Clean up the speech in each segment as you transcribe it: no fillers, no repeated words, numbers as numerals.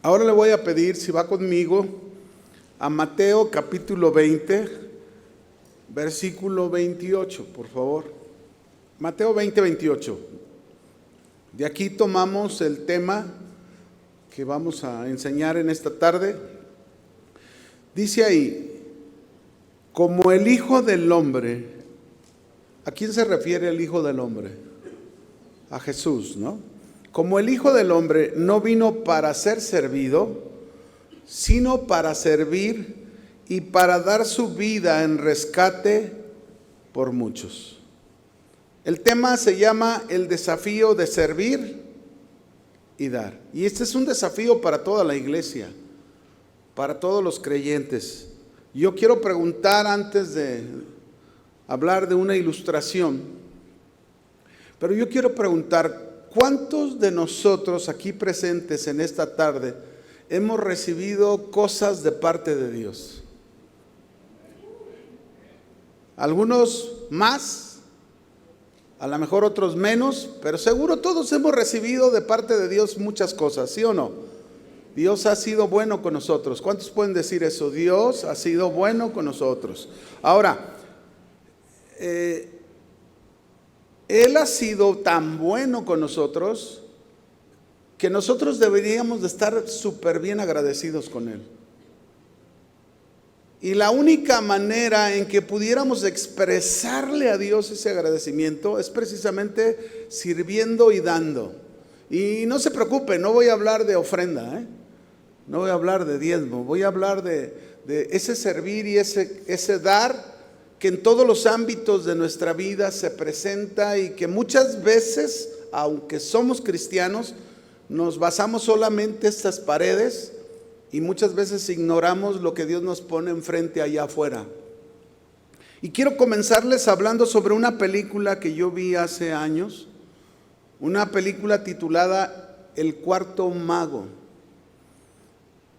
Ahora le voy a pedir si va conmigo a Mateo capítulo 20, versículo 28, por favor. Mateo 20, 28. De aquí tomamos el tema que vamos a enseñar en esta tarde. Dice ahí, como el Hijo del Hombre. ¿A quién se refiere el Hijo del Hombre? A Jesús, ¿no? Como el Hijo del Hombre no vino para ser servido, sino para servir y para dar su vida en rescate por muchos. El tema se llama el desafío de servir y dar. Y este es un desafío para toda la iglesia, para todos los creyentes. Yo quiero preguntar antes de hablar de una ilustración, pero yo quiero preguntar, ¿cuántos de nosotros aquí presentes en esta tarde hemos recibido cosas de parte de Dios? Algunos más, a lo mejor otros menos, pero seguro todos hemos recibido de parte de Dios muchas cosas, ¿sí o no? Dios ha sido bueno con nosotros. ¿Cuántos pueden decir eso? Dios ha sido bueno con nosotros. Ahora, Él ha sido tan bueno con nosotros que nosotros deberíamos de estar súper bien agradecidos con Él. Y la única manera en que pudiéramos expresarle a Dios ese agradecimiento es precisamente sirviendo y dando. Y no se preocupe, no voy a hablar de ofrenda, no voy a hablar de diezmo, voy a hablar de ese servir y ese dar que en todos los ámbitos de nuestra vida se presenta y que muchas veces, aunque somos cristianos, nos basamos solamente en estas paredes y muchas veces ignoramos lo que Dios nos pone enfrente allá afuera. Y quiero comenzarles hablando sobre una película que yo vi hace años, una película titulada El Cuarto Mago.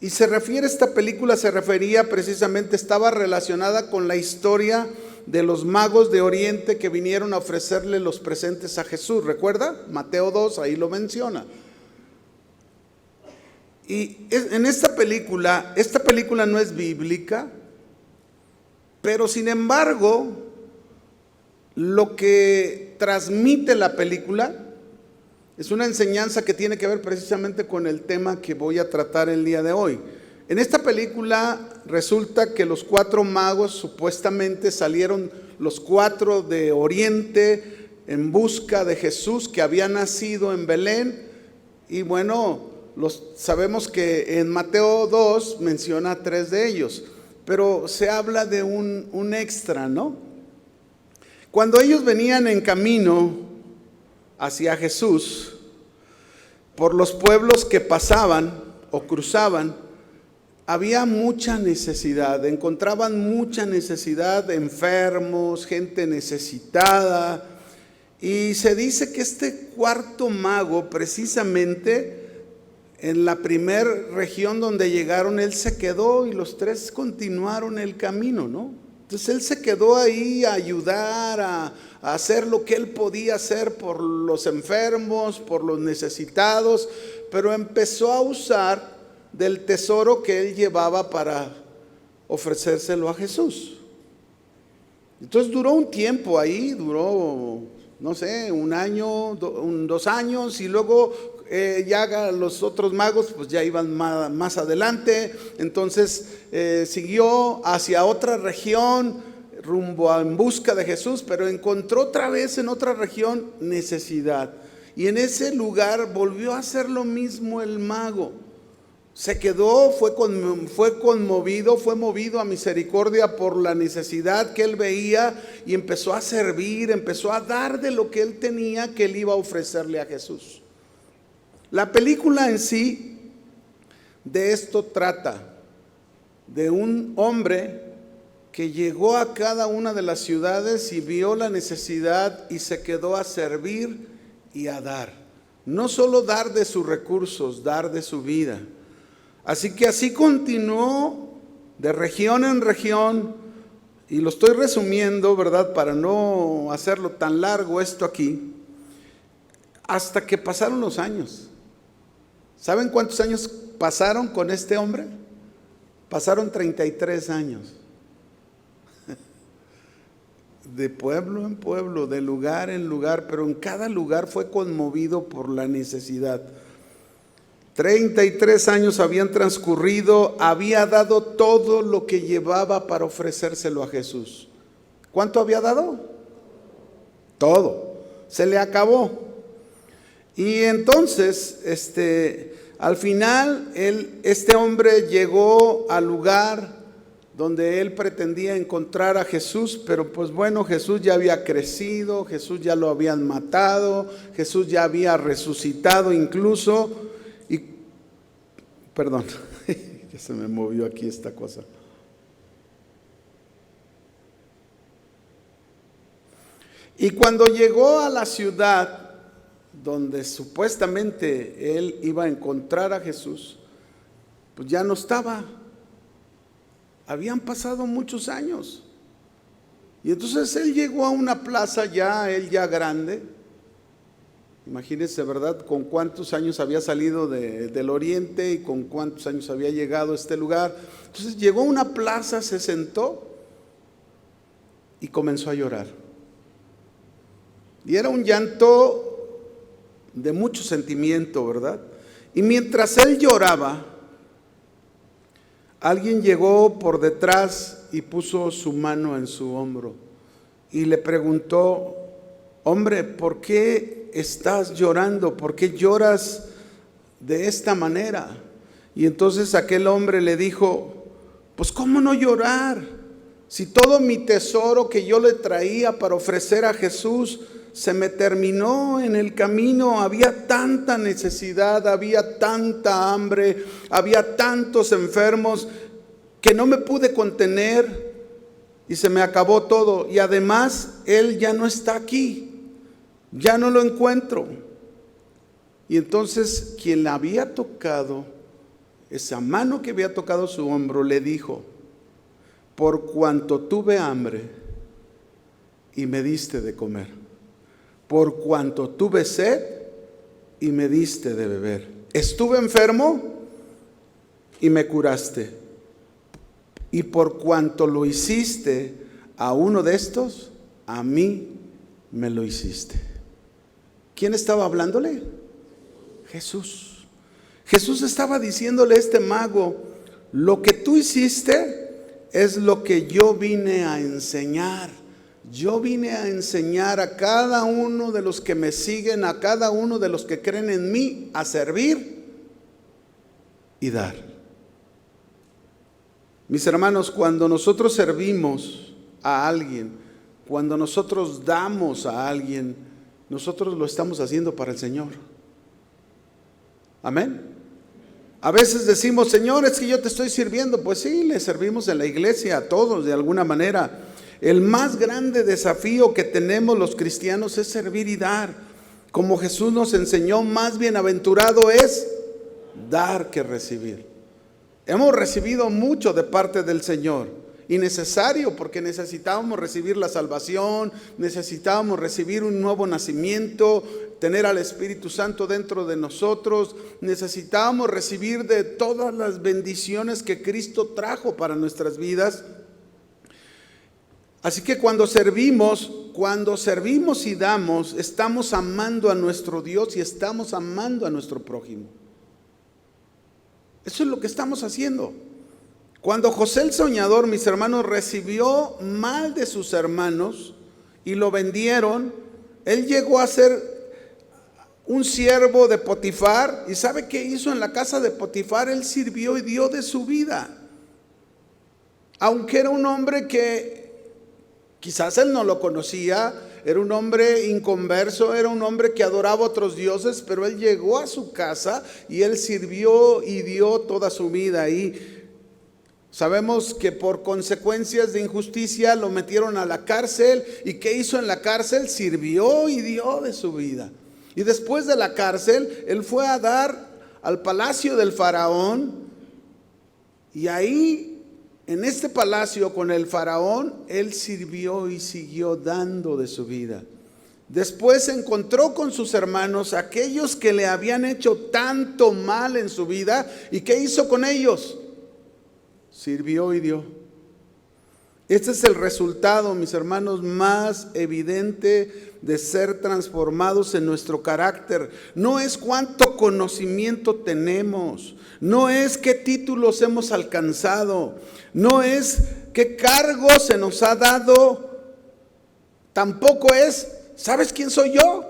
Y esta película se refería precisamente, estaba relacionada con la historia de los magos de Oriente que vinieron a ofrecerle los presentes a Jesús. ¿Recuerda? Mateo 2, ahí lo menciona. Y en esta película no es bíblica, pero sin embargo, lo que transmite la película es una enseñanza que tiene que ver precisamente con el tema que voy a tratar el día de hoy. En esta película resulta que los 4 magos supuestamente salieron los 4 de Oriente en busca de Jesús que había nacido en Belén. Y bueno, sabemos que en Mateo 2 menciona 3 de ellos, pero se habla de un extra, ¿no? Cuando ellos venían en camino hacia Jesús, por los pueblos que pasaban o cruzaban, había mucha necesidad, encontraban mucha necesidad, enfermos, gente necesitada. Y se dice que este cuarto mago, precisamente en la primera región donde llegaron, él se quedó y los 3 continuaron el camino, ¿no? Entonces él se quedó ahí a ayudar, a hacer lo que él podía hacer por los enfermos, por los necesitados, pero empezó a usar del tesoro que él llevaba para ofrecérselo a Jesús. Entonces duró un tiempo ahí, duró, no sé, 1 año, 2 años, y luego ya los otros magos pues ya iban más adelante. Entonces siguió hacia otra región, rumbo en busca de Jesús, pero encontró otra vez en otra región necesidad. Y en ese lugar volvió a hacer lo mismo el mago. Se quedó, fue conmovido, fue movido a misericordia por la necesidad que él veía y empezó a servir, empezó a dar de lo que él tenía que él iba a ofrecerle a Jesús. La película en sí de esto trata, de un hombre que llegó a cada una de las ciudades y vio la necesidad y se quedó a servir y a dar. No solo dar de sus recursos, dar de su vida. Así que así continuó de región en región, y lo estoy resumiendo, ¿verdad? Para no hacerlo tan largo esto aquí, hasta que pasaron los años. ¿Saben cuántos años pasaron con este hombre? Pasaron 33 años. De pueblo en pueblo, de lugar en lugar, pero en cada lugar fue conmovido por la necesidad. 33 años habían transcurrido, había dado todo lo que llevaba para ofrecérselo a Jesús. ¿Cuánto había dado? Todo. Se le acabó. Y entonces, al final, este hombre llegó al lugar donde él pretendía encontrar a Jesús, pero pues bueno, Jesús ya había crecido, Jesús ya lo habían matado, Jesús ya había resucitado incluso, y perdón, ya se me movió aquí esta cosa. Y cuando llegó a la ciudad donde supuestamente él iba a encontrar a Jesús, pues ya no estaba. Habían pasado muchos años. Y entonces él llegó a una plaza él ya grande. Imagínense, ¿verdad? Con cuántos años había salido del oriente y con cuántos años había llegado a este lugar. Entonces llegó a una plaza, se sentó y comenzó a llorar. Y era un llanto de mucho sentimiento, ¿verdad? Y mientras él lloraba, alguien llegó por detrás y puso su mano en su hombro y le preguntó: hombre, ¿por qué estás llorando? ¿Por qué lloras de esta manera? Y entonces aquel hombre le dijo: pues ¿cómo no llorar? Si todo mi tesoro que yo le traía para ofrecer a Jesús se me terminó en el camino. Había tanta necesidad, había tanta hambre, había tantos enfermos que no me pude contener y se me acabó todo. Y además él ya no está aquí, ya no lo encuentro. Y entonces quien le había tocado, esa mano que había tocado su hombro, le dijo: por cuanto tuve hambre y me diste de comer, por cuanto tuve sed y me diste de beber, estuve enfermo y me curaste, y por cuanto lo hiciste a uno de estos, a mí me lo hiciste. ¿Quién estaba hablándole? Jesús. Jesús estaba diciéndole a este mago: lo que tú hiciste es lo que yo vine a enseñar. Yo vine a enseñar a cada uno de los que me siguen, a cada uno de los que creen en mí, a servir y dar. Mis hermanos, cuando nosotros servimos a alguien, cuando nosotros damos a alguien, nosotros lo estamos haciendo para el Señor. Amén. A veces decimos: Señor, es que yo te estoy sirviendo. Pues sí, le servimos en la iglesia a todos de alguna manera. El más grande desafío que tenemos los cristianos es servir y dar. Como Jesús nos enseñó, más bienaventurado es dar que recibir. Hemos recibido mucho de parte del Señor, y necesario, porque necesitábamos recibir la salvación, necesitábamos recibir un nuevo nacimiento, tener al Espíritu Santo dentro de nosotros, necesitábamos recibir de todas las bendiciones que Cristo trajo para nuestras vidas. Así que cuando servimos y damos, estamos amando a nuestro Dios y estamos amando a nuestro prójimo. Eso es lo que estamos haciendo. Cuando José el soñador, mis hermanos, recibió mal de sus hermanos y lo vendieron, él llegó a ser un siervo de Potifar. ¿Y sabe qué hizo en la casa de Potifar? Él sirvió y dio de su vida. Aunque era un hombre que quizás él no lo conocía, era un hombre inconverso, era un hombre que adoraba a otros dioses, pero él llegó a su casa y él sirvió y dio toda su vida ahí. Sabemos que por consecuencias de injusticia lo metieron a la cárcel. ¿Y qué hizo en la cárcel? Sirvió y dio de su vida. Y después de la cárcel, él fue a dar al palacio del faraón. Y ahí, en este palacio con el faraón, él sirvió y siguió dando de su vida. Después se encontró con sus hermanos, aquellos que le habían hecho tanto mal en su vida. ¿Y qué hizo con ellos? Sirvió y dio. Este es el resultado, mis hermanos, más evidente de ser transformados en nuestro carácter. No es cuánto conocimiento tenemos, no es qué títulos hemos alcanzado, no es qué cargo se nos ha dado, tampoco es, ¿sabes quién soy yo?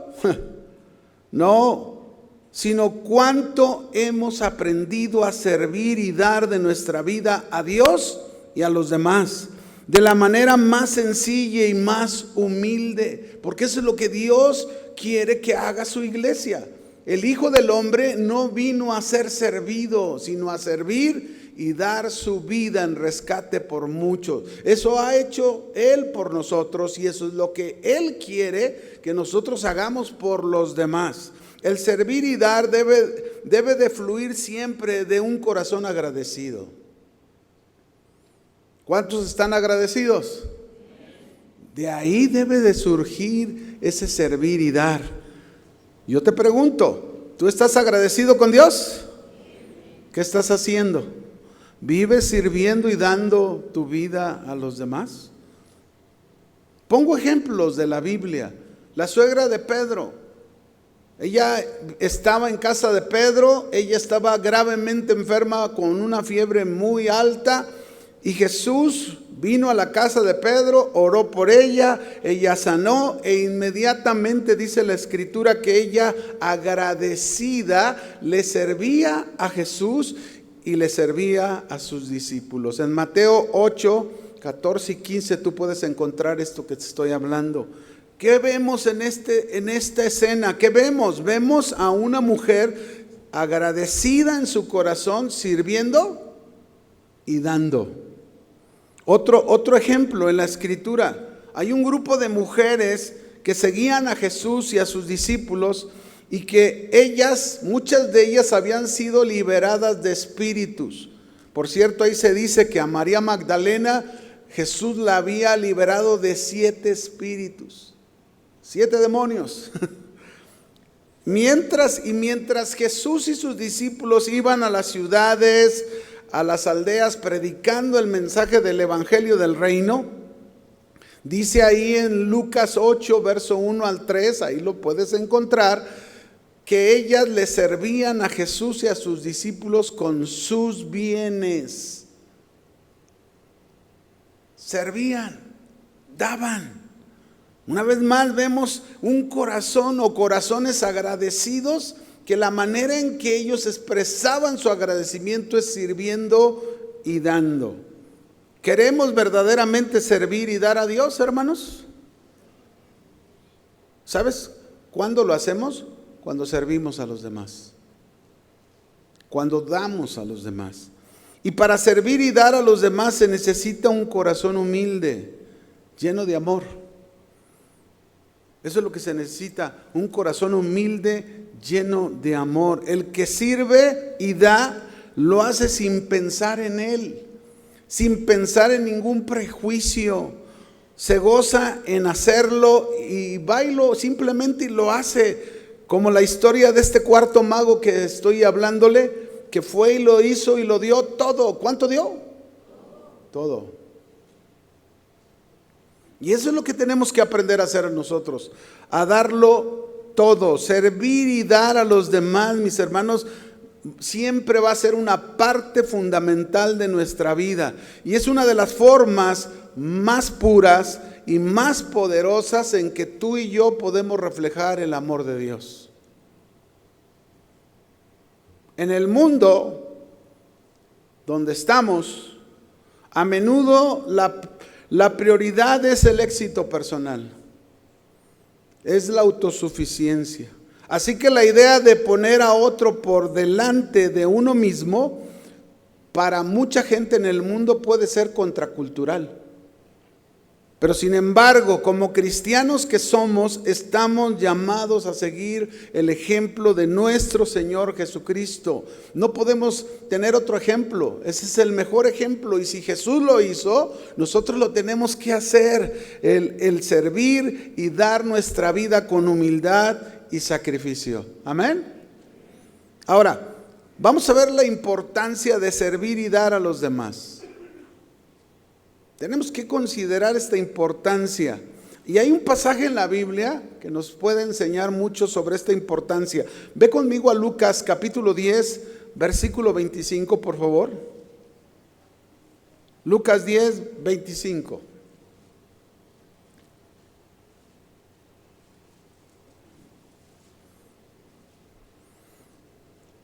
No, sino cuánto hemos aprendido a servir y dar de nuestra vida a Dios y a los demás, de la manera más sencilla y más humilde, porque eso es lo que Dios quiere que haga su iglesia. El Hijo del Hombre no vino a ser servido, sino a servir y dar su vida en rescate por muchos. Eso ha hecho Él por nosotros y eso es lo que Él quiere que nosotros hagamos por los demás. El servir y dar debe de fluir siempre de un corazón agradecido. ¿Cuántos están agradecidos? De ahí debe de surgir ese servir y dar. Yo te pregunto, ¿tú estás agradecido con Dios? ¿Qué estás haciendo? ¿Vives sirviendo y dando tu vida a los demás? Pongo ejemplos de la Biblia. La suegra de Pedro, ella estaba en casa de Pedro, ella estaba gravemente enferma con una fiebre muy alta. Y Jesús vino a la casa de Pedro, oró por ella, ella sanó e inmediatamente dice la Escritura que ella agradecida le servía a Jesús y le servía a sus discípulos. En Mateo 8, 14 y 15 tú puedes encontrar esto que te estoy hablando. ¿Qué vemos en esta escena? ¿Qué vemos? Vemos a una mujer agradecida en su corazón, sirviendo y dando. Otro ejemplo en la Escritura. Hay un grupo de mujeres que seguían a Jesús y a sus discípulos y que muchas de ellas habían sido liberadas de espíritus. Por cierto, ahí se dice que a María Magdalena Jesús la había liberado de 7 espíritus, 7 demonios. Mientras Jesús y sus discípulos iban a las ciudades, a las aldeas, predicando el mensaje del evangelio del reino, dice ahí en Lucas 8, verso 1 al 3, ahí lo puedes encontrar, que ellas le servían a Jesús y a sus discípulos con sus bienes. Servían, daban. Una vez más vemos un corazón o corazones agradecidos, que la manera en que ellos expresaban su agradecimiento es sirviendo y dando. ¿Queremos verdaderamente servir y dar a Dios, hermanos? ¿Sabes cuándo lo hacemos? Cuando servimos a los demás, cuando damos a los demás. Y para servir y dar a los demás se necesita un corazón humilde, lleno de amor. Eso es lo que se necesita, un corazón humilde, lleno de amor. El que sirve y da, lo hace sin pensar en él, sin pensar en ningún prejuicio. Se goza en hacerlo y bailo simplemente y lo hace. Como la historia de este cuarto mago que estoy hablándole, que fue y lo hizo y lo dio todo. ¿Cuánto dio? Todo. Y eso es lo que tenemos que aprender a hacer nosotros, a darlo todo. Servir y dar a los demás, mis hermanos, siempre va a ser una parte fundamental de nuestra vida. Y es una de las formas más puras y más poderosas en que tú y yo podemos reflejar el amor de Dios. En el mundo donde estamos, a menudo la prioridad es el éxito personal, es la autosuficiencia. Así que la idea de poner a otro por delante de uno mismo, para mucha gente en el mundo puede ser contracultural. Pero sin embargo, como cristianos que somos, estamos llamados a seguir el ejemplo de nuestro Señor Jesucristo. No podemos tener otro ejemplo. Ese es el mejor ejemplo. Y si Jesús lo hizo, nosotros lo tenemos que hacer. El servir y dar nuestra vida con humildad y sacrificio. Amén. Ahora, vamos a ver la importancia de servir y dar a los demás. Tenemos que considerar esta importancia. Y hay un pasaje en la Biblia que nos puede enseñar mucho sobre esta importancia. Ve conmigo a Lucas capítulo 10, versículo 25, por favor. Lucas 10, 25.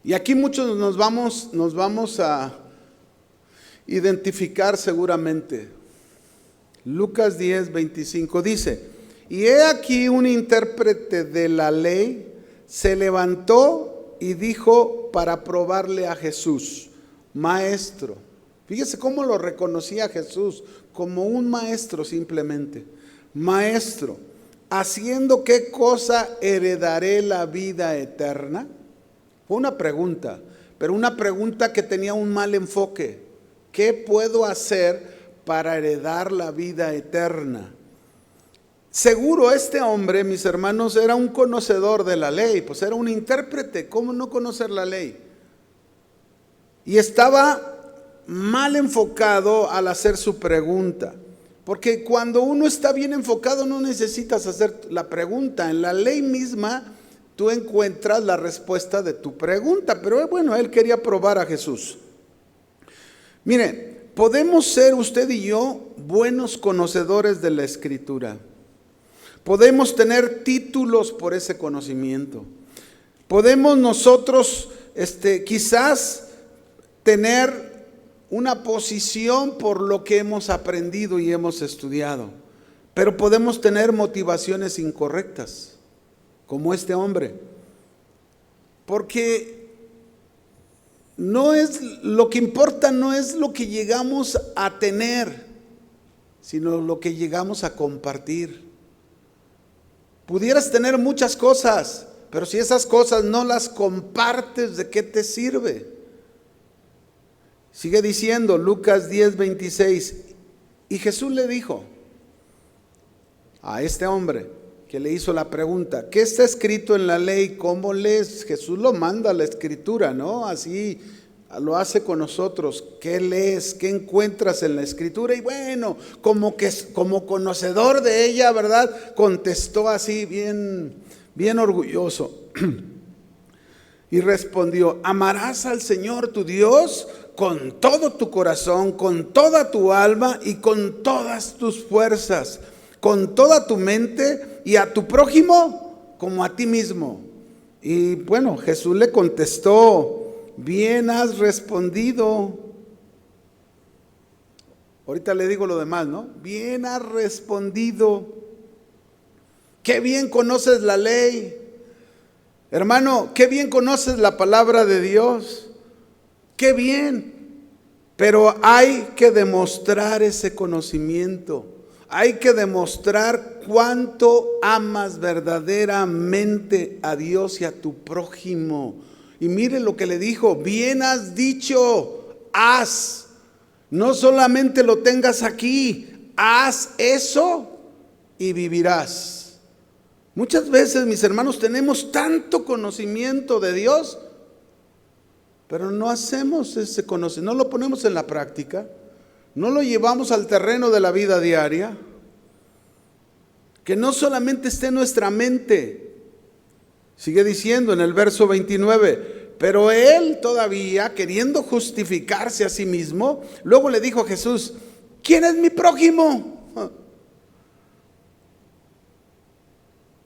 Y aquí muchos nos vamos a identificar seguramente. Lucas 10, 25 dice: y he aquí un intérprete de la ley se levantó y dijo para probarle a Jesús: maestro. Fíjese cómo lo reconocía Jesús, como un maestro simplemente. Maestro, ¿haciendo qué cosa heredaré la vida eterna? Fue una pregunta, pero una pregunta que tenía un mal enfoque. ¿Qué puedo hacer para heredar la vida eterna? Seguro este hombre, mis hermanos, era un conocedor de la ley, pues era un intérprete. ¿Cómo no conocer la ley? Y estaba mal enfocado al hacer su pregunta, porque cuando uno está bien enfocado no necesitas hacer la pregunta. En la ley misma tú encuentras la respuesta de tu pregunta, pero bueno, él quería probar a Jesús. Mire, podemos ser usted y yo buenos conocedores de la Escritura. Podemos tener títulos por ese conocimiento. Podemos nosotros quizás tener una posición por lo que hemos aprendido y hemos estudiado. Pero podemos tener motivaciones incorrectas, como este hombre. Porque no es lo que importa, no es lo que llegamos a tener, sino lo que llegamos a compartir. Pudieras tener muchas cosas, pero si esas cosas no las compartes, ¿de qué te sirve? Sigue diciendo Lucas 10, 26. Y Jesús le dijo a este hombre que le hizo la pregunta: ¿qué está escrito en la ley? ¿Cómo lees? Jesús lo manda a la Escritura, ¿no? Así lo hace con nosotros. ¿Qué lees? ¿Qué encuentras en la Escritura? Y bueno, como conocedor de ella, ¿verdad? Contestó así bien orgulloso. Y respondió: amarás al Señor tu Dios con todo tu corazón, con toda tu alma y con todas tus fuerzas, con toda tu mente, y a tu prójimo como a ti mismo. Y bueno, Jesús le contestó: bien has respondido. Ahorita le digo lo demás, ¿no? Bien has respondido. Qué bien conoces la ley. Hermano, qué bien conoces la palabra de Dios. Qué bien. Pero hay que demostrar ese conocimiento. Hay que demostrar cuánto amas verdaderamente a Dios y a tu prójimo. Y mire lo que le dijo: bien has dicho, haz. No solamente lo tengas aquí, haz eso y vivirás. Muchas veces, mis hermanos, tenemos tanto conocimiento de Dios, pero no hacemos ese conocimiento, no lo ponemos en la práctica. No lo llevamos al terreno de la vida diaria. Que no solamente esté en nuestra mente. Sigue diciendo en el verso 29, pero él todavía, queriendo justificarse a sí mismo, luego le dijo a Jesús: ¿quién es mi prójimo?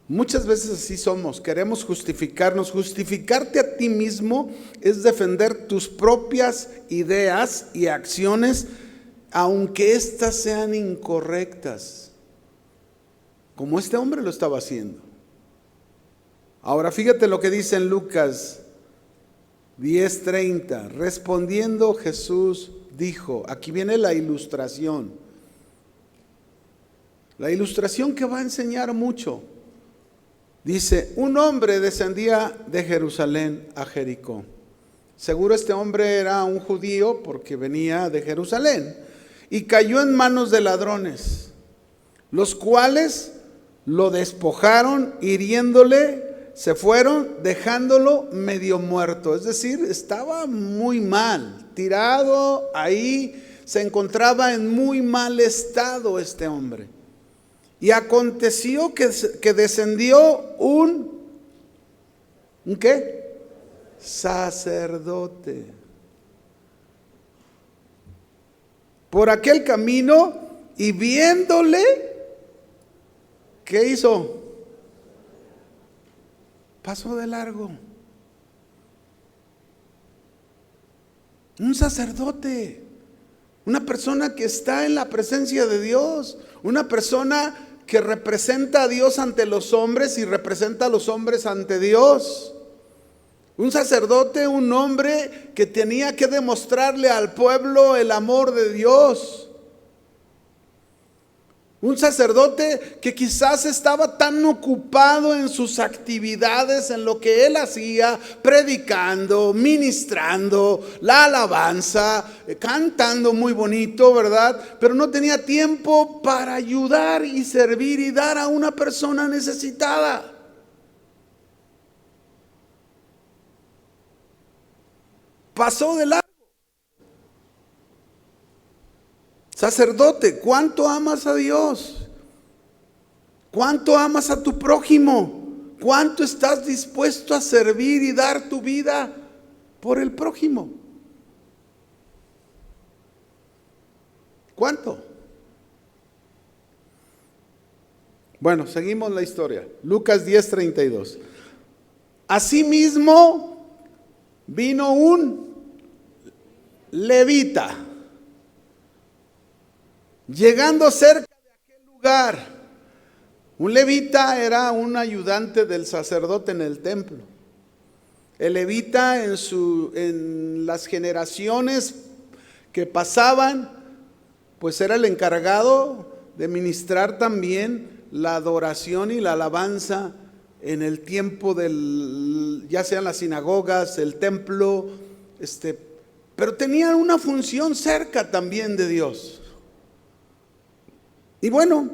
Muchas veces así somos, queremos justificarnos. Justificarte a ti mismo es defender tus propias ideas y acciones, aunque éstas sean incorrectas, como este hombre lo estaba haciendo. Ahora fíjate lo que dice en Lucas 10:30. Respondiendo Jesús dijo, aquí viene la ilustración: La ilustración que va a enseñar mucho. Dice, un hombre descendía de Jerusalén a Jericó. Seguro este hombre era un judío porque venía de Jerusalén. Y cayó en manos de ladrones, los cuales lo despojaron, hiriéndole, se fueron, dejándolo medio muerto. Es decir, estaba muy mal, tirado ahí, se encontraba en muy mal estado este hombre. Y aconteció que descendió un ¿qué? Sacerdote por aquel camino, y viéndole, ¿qué hizo? Pasó de largo. Un sacerdote, una persona que está en la presencia de Dios, una persona que representa a Dios ante los hombres y representa a los hombres ante Dios. Un sacerdote, un hombre que tenía que demostrarle al pueblo el amor de Dios. Un sacerdote que quizás estaba tan ocupado en sus actividades, en lo que él hacía, predicando, ministrando, la alabanza, cantando muy bonito, ¿verdad? Pero no tenía tiempo para ayudar y servir y dar a una persona necesitada. Pasó de largo. Sacerdote, ¿cuánto amas a Dios? ¿Cuánto amas a tu prójimo? ¿Cuánto estás dispuesto a servir y dar tu vida por el prójimo? ¿Cuánto? Bueno, seguimos la historia. Lucas 10:32. Asimismo, vino un levita, llegando cerca de aquel lugar. Un levita era un ayudante del sacerdote en el templo. El levita en las generaciones que pasaban, pues era el encargado de ministrar también la adoración y la alabanza en el tiempo ya sean las sinagogas, el templo, pero tenían una función cerca también de Dios. Y bueno,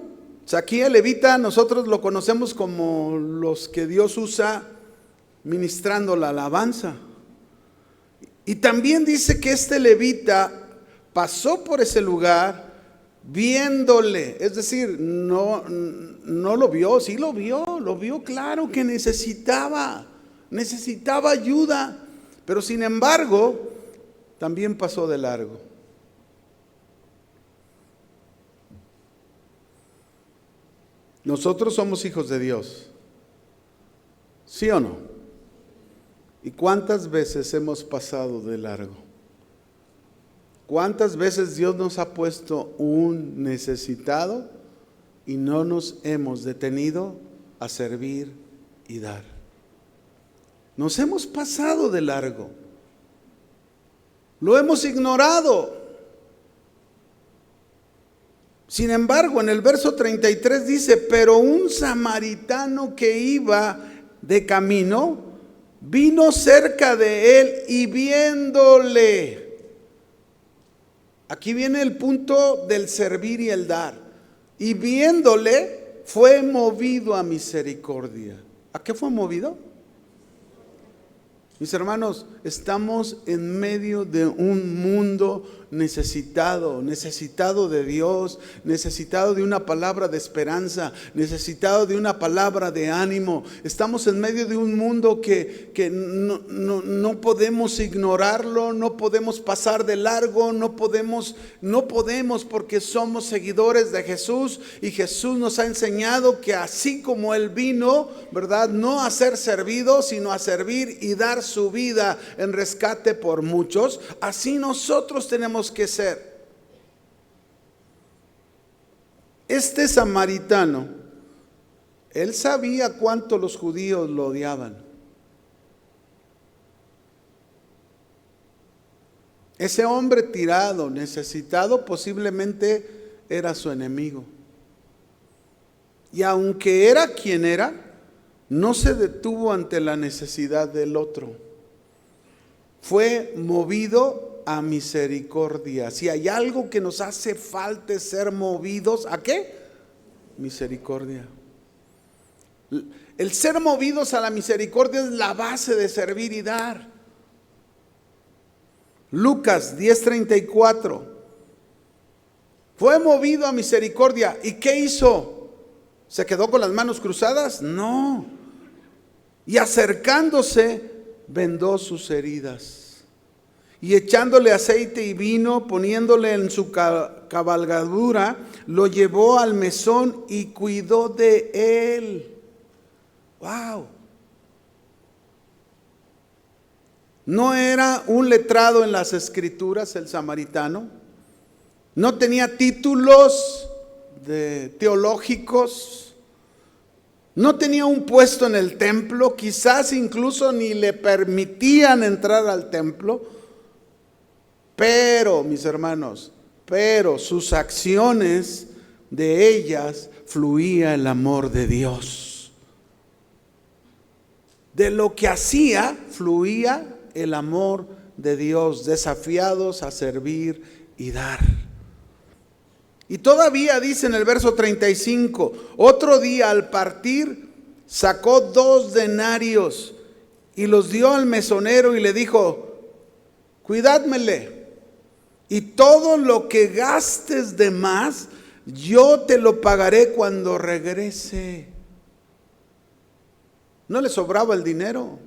aquí el levita nosotros lo conocemos como los que Dios usa ministrando la alabanza. Y también dice que este levita pasó por ese lugar viéndole, es decir, no lo vio, sí lo vio claro que necesitaba ayuda, pero sin embargo, también pasó de largo. Nosotros somos hijos de Dios, ¿sí o no? ¿Y cuántas veces hemos pasado de largo? ¿Cuántas veces Dios nos ha puesto un necesitado y no nos hemos detenido a servir y dar? Nos hemos pasado de largo, lo hemos ignorado. Sin embargo, en el verso 33 dice, pero un samaritano que iba de camino, vino cerca de él y viéndole. Aquí viene el punto del servir y el dar. Y viéndole, fue movido a misericordia. ¿A qué fue movido? Mis hermanos, estamos en medio de un mundo necesitado de Dios, necesitado de una palabra de esperanza, necesitado de una palabra de ánimo. Estamos en medio de un mundo que no podemos ignorarlo, no podemos pasar de largo, no podemos porque somos seguidores de Jesús, y Jesús nos ha enseñado que así como Él vino, ¿verdad? No a ser servido, sino a servir y dar su vida en rescate por muchos. Así nosotros tenemos que ser. Este samaritano, él sabía cuánto los judíos lo odiaban. Ese hombre tirado, necesitado, posiblemente era su enemigo. Y aunque era quien era, no se detuvo ante la necesidad del otro. Fue movido a misericordia. Si hay algo que nos hace falta es ser movidos, ¿a qué? Misericordia. El ser movidos a la misericordia es la base de servir y dar. Lucas 10:34. Fue movido a misericordia. ¿Y qué hizo? ¿Se quedó con las manos cruzadas? No. Y acercándose, vendó sus heridas. Y echándole aceite y vino, poniéndole en su cabalgadura, lo llevó al mesón y cuidó de él. ¡Wow! No era un letrado en las escrituras el samaritano. No tenía títulos teológicos. No tenía un puesto en el templo. Quizás incluso ni le permitían entrar al templo. Pero, mis hermanos, sus acciones, de ellas fluía el amor de Dios. De lo que hacía fluía el amor de Dios, desafiados a servir y dar. Y todavía dice en el verso 35, otro día al partir sacó 2 denarios y los dio al mesonero y le dijo: cuidádmele, y todo lo que gastes de más, yo te lo pagaré cuando regrese. No le sobraba el dinero.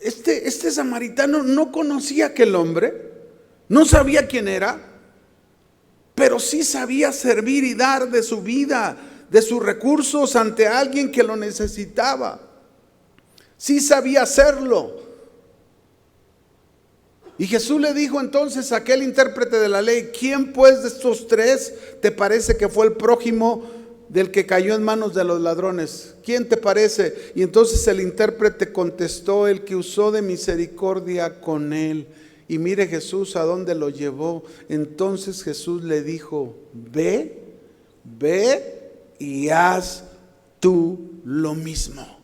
Este samaritano no conocía a aquel hombre, no sabía quién era, pero sí sabía servir y dar de su vida, de sus recursos ante alguien que lo necesitaba. Sí sabía hacerlo. Y Jesús le dijo entonces a aquel intérprete de la ley: ¿quién pues de estos 3 te parece que fue el prójimo del que cayó en manos de los ladrones? ¿Quién te parece? Y entonces el intérprete contestó: el que usó de misericordia con él. Y mire Jesús a dónde lo llevó. Entonces Jesús le dijo: ve y haz tú lo mismo.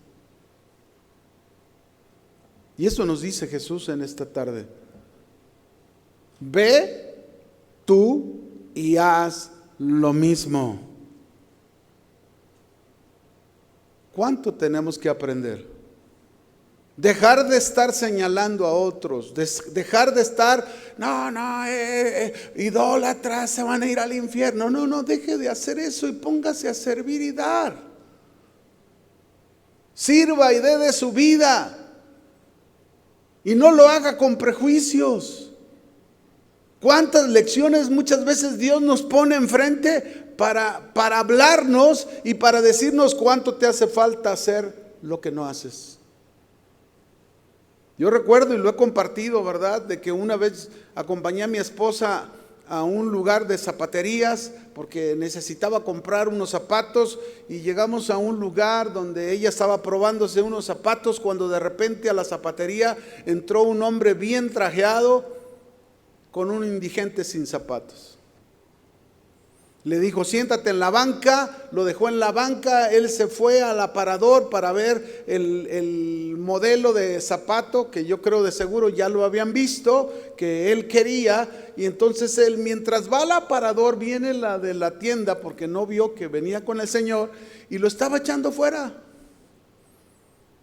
Y eso nos dice Jesús en esta tarde. Ve tú y haz lo mismo. ¿Cuánto tenemos que aprender? Dejar de estar señalando a otros, dejar de estar, idólatras se van a ir al infierno. No, deje de hacer eso y póngase a servir y dar. Sirva y dé de su vida. Y no lo haga con prejuicios. ¿Cuántas lecciones muchas veces Dios nos pone enfrente para hablarnos y para decirnos cuánto te hace falta hacer lo que no haces? Yo recuerdo, y lo he compartido, ¿verdad?, de que una vez acompañé a mi esposa a un lugar de zapaterías porque necesitaba comprar unos zapatos, y llegamos a un lugar donde ella estaba probándose unos zapatos, cuando de repente a la zapatería entró un hombre bien trajeado con un indigente sin zapatos. Le dijo: siéntate en la banca. Lo dejó en la banca. Él se fue al aparador para ver el modelo de zapato, que yo creo de seguro ya lo habían visto, que él quería. Y entonces él, mientras va al aparador, viene la de la tienda, porque no vio que venía con el Señor, y lo estaba echando fuera.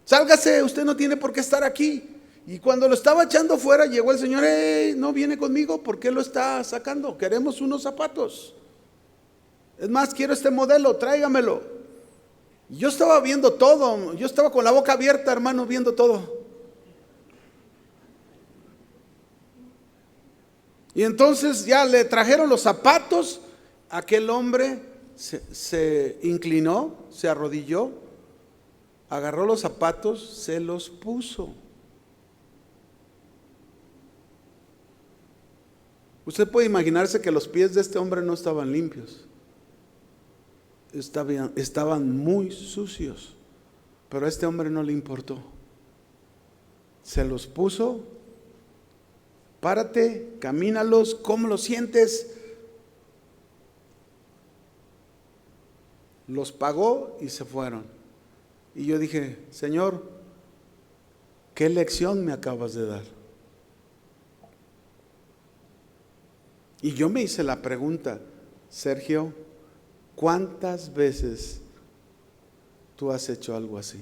Sálgase, usted no tiene por qué estar aquí. Y cuando lo estaba echando fuera, llegó el Señor: no viene conmigo, ¿por qué lo está sacando? Queremos unos zapatos. Es más, quiero este modelo, tráigamelo. Yo estaba viendo todo, yo estaba con la boca abierta, hermano, viendo todo. Y entonces ya le trajeron los zapatos. Aquel hombre se inclinó, se arrodilló, agarró los zapatos, se los puso. Usted puede imaginarse que los pies de este hombre no estaban limpios. Estaban muy sucios, pero a este hombre no le importó. Se los puso. Párate, camínalos, ¿cómo lo sientes? los pagó y se fueron. Y yo dije, Señor, ¿qué lección me acabas de dar? Y yo me hice la pregunta, Sergio, ¿cuántas veces tú has hecho algo así?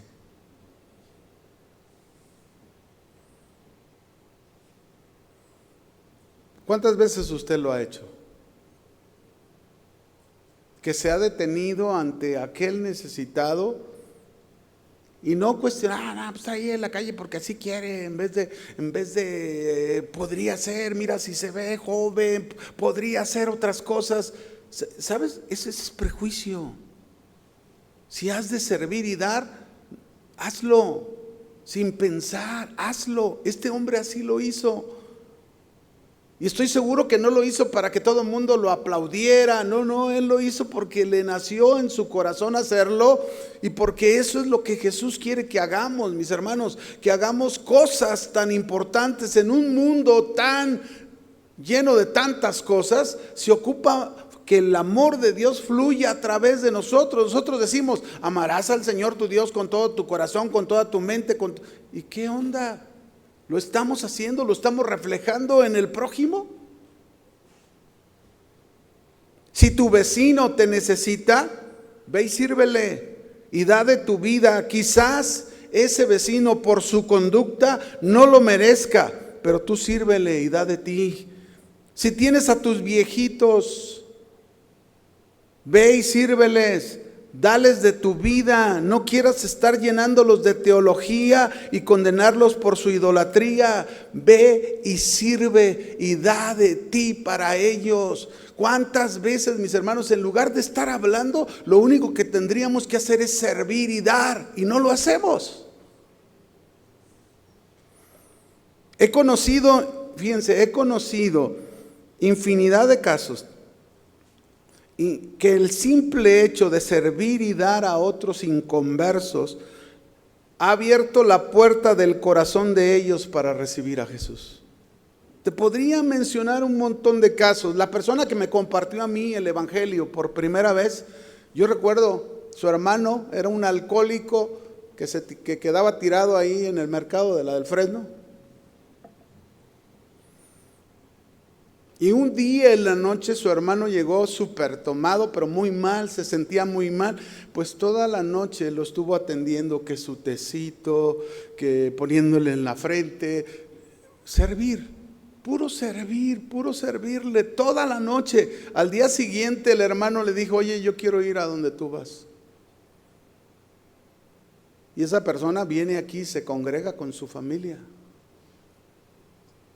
¿Cuántas veces usted lo ha hecho? Que se ha detenido ante aquel necesitado y no cuestionar, pues está ahí en la calle porque así quiere, en vez de podría ser, mira si se ve joven, podría hacer otras cosas. ¿Sabes? Ese es prejuicio. Si has de servir y dar, hazlo sin pensar, hazlo. Este hombre así lo hizo. Y estoy seguro que no lo hizo para que todo el mundo lo aplaudiera. No, él lo hizo porque le nació en su corazón hacerlo y porque eso es lo que Jesús quiere que hagamos, mis hermanos, que hagamos cosas tan importantes en un mundo tan lleno de tantas cosas. Se ocupa que el amor de Dios fluya a través de nosotros. Nosotros decimos, amarás al Señor tu Dios con todo tu corazón, con toda tu mente. ¿Y qué onda? ¿Lo estamos haciendo? ¿Lo estamos reflejando en el prójimo? Si tu vecino te necesita, ve y sírvele y da de tu vida. Quizás ese vecino por su conducta no lo merezca, pero tú sírvele y da de ti. Si tienes a tus viejitos, ve y sírveles. Dales de tu vida, no quieras estar llenándolos de teología y condenarlos por su idolatría. Ve y sirve y da de ti para ellos. ¿Cuántas veces, mis hermanos, en lugar de estar hablando, lo único que tendríamos que hacer es servir y dar, y no lo hacemos? He conocido infinidad de casos y que el simple hecho de servir y dar a otros inconversos ha abierto la puerta del corazón de ellos para recibir a Jesús. Te podría mencionar un montón de casos. La persona que me compartió a mí el evangelio por primera vez, yo recuerdo, su hermano era un alcohólico que quedaba tirado ahí en el mercado de la del Fresno. Y un día en la noche su hermano llegó súper tomado, pero muy mal, se sentía muy mal. Pues toda la noche lo estuvo atendiendo, que su tecito, que poniéndole en la frente. Puro servirle toda la noche. Al día siguiente el hermano le dijo, oye, yo quiero ir a donde tú vas. Y esa persona viene aquí, se congrega con su familia.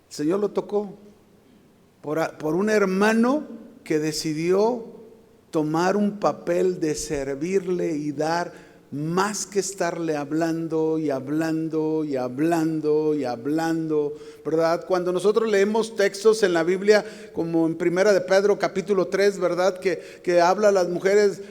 El Señor lo tocó. Por un hermano que decidió tomar un papel de servirle y dar, más que estarle hablando y hablando y hablando y hablando, ¿verdad? Cuando nosotros leemos textos en la Biblia, como en Primera de Pedro capítulo 3, ¿verdad? Que habla a las mujeres,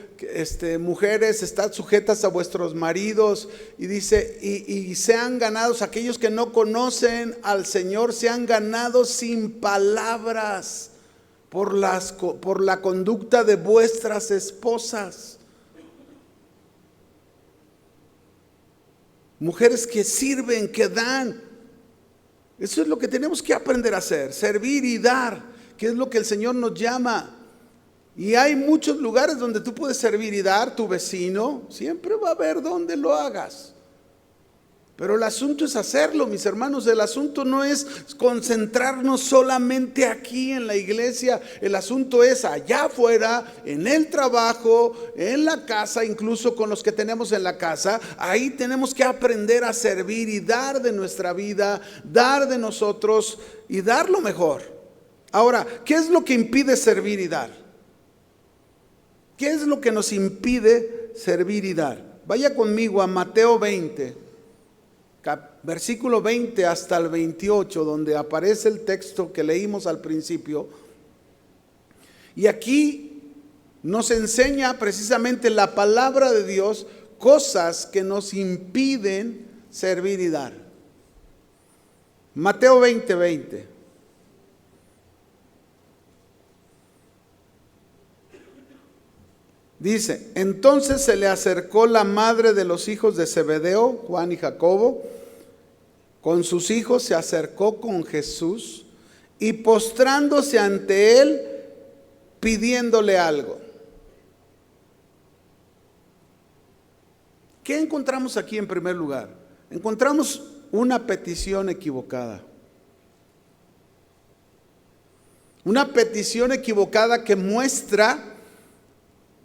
mujeres, estad sujetas a vuestros maridos, y dice, y sean ganados, aquellos que no conocen al Señor, sean ganados sin palabras por la conducta de vuestras esposas. Mujeres que sirven, que dan. Eso es lo que tenemos que aprender a hacer, servir y dar, que es lo que el Señor nos llama. Y hay muchos lugares donde tú puedes servir y dar. Tu vecino, siempre va a haber donde lo hagas. Pero el asunto es hacerlo, mis hermanos. El asunto no es concentrarnos solamente aquí en la iglesia. El asunto es allá afuera, en el trabajo, en la casa, incluso con los que tenemos en la casa. Ahí tenemos que aprender a servir y dar de nuestra vida, dar de nosotros y dar lo mejor. Ahora, ¿qué es lo que impide servir y dar? ¿Qué es lo que nos impide servir y dar? Vaya conmigo a Mateo 20. Versículo 20 hasta el 28, donde aparece el texto que leímos al principio. Y aquí nos enseña precisamente la palabra de Dios, cosas que nos impiden servir y dar. Mateo 20, 20. Dice, entonces se le acercó la madre de los hijos de Zebedeo, Juan y Jacobo, con sus hijos se acercó con Jesús y postrándose ante él, pidiéndole algo. ¿Qué encontramos aquí en primer lugar? Encontramos una petición equivocada. Una petición equivocada que muestra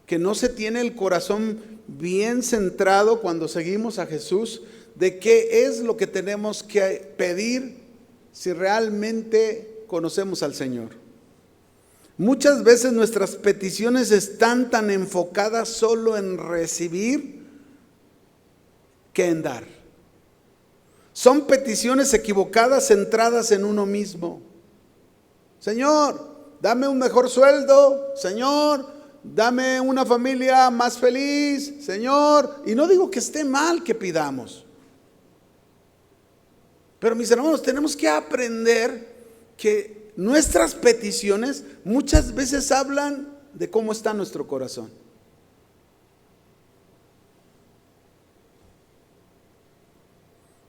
que no se tiene el corazón bien centrado cuando seguimos a Jesús de qué es lo que tenemos que pedir si realmente conocemos al Señor. Muchas veces nuestras peticiones están tan enfocadas solo en recibir que en dar. Son peticiones equivocadas centradas en uno mismo. Señor, dame un mejor sueldo. Señor, dame una familia más feliz, Señor. Y no digo que esté mal que pidamos. Pero mis hermanos, tenemos que aprender que nuestras peticiones muchas veces hablan de cómo está nuestro corazón.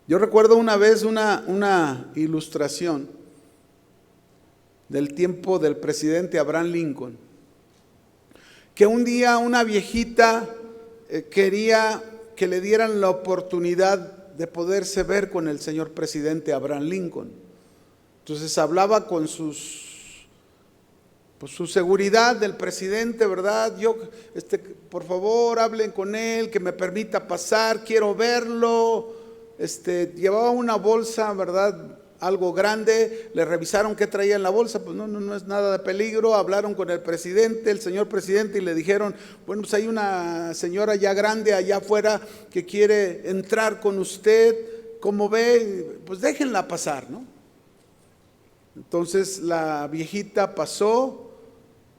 Yo recuerdo una vez una ilustración del tiempo del presidente Abraham Lincoln, que un día una viejita quería que le dieran la oportunidad de poderse ver con el señor presidente Abraham Lincoln. Entonces hablaba con su seguridad del presidente, ¿verdad? Por favor, hablen con él, que me permita pasar, quiero verlo. Llevaba una bolsa, ¿verdad? Algo grande, le revisaron qué traía en la bolsa, pues no es nada de peligro. Hablaron con el presidente, el señor presidente, y le dijeron, bueno, pues hay una señora ya grande allá afuera que quiere entrar con usted, ¿cómo ve? Pues déjenla pasar, ¿no? Entonces la viejita pasó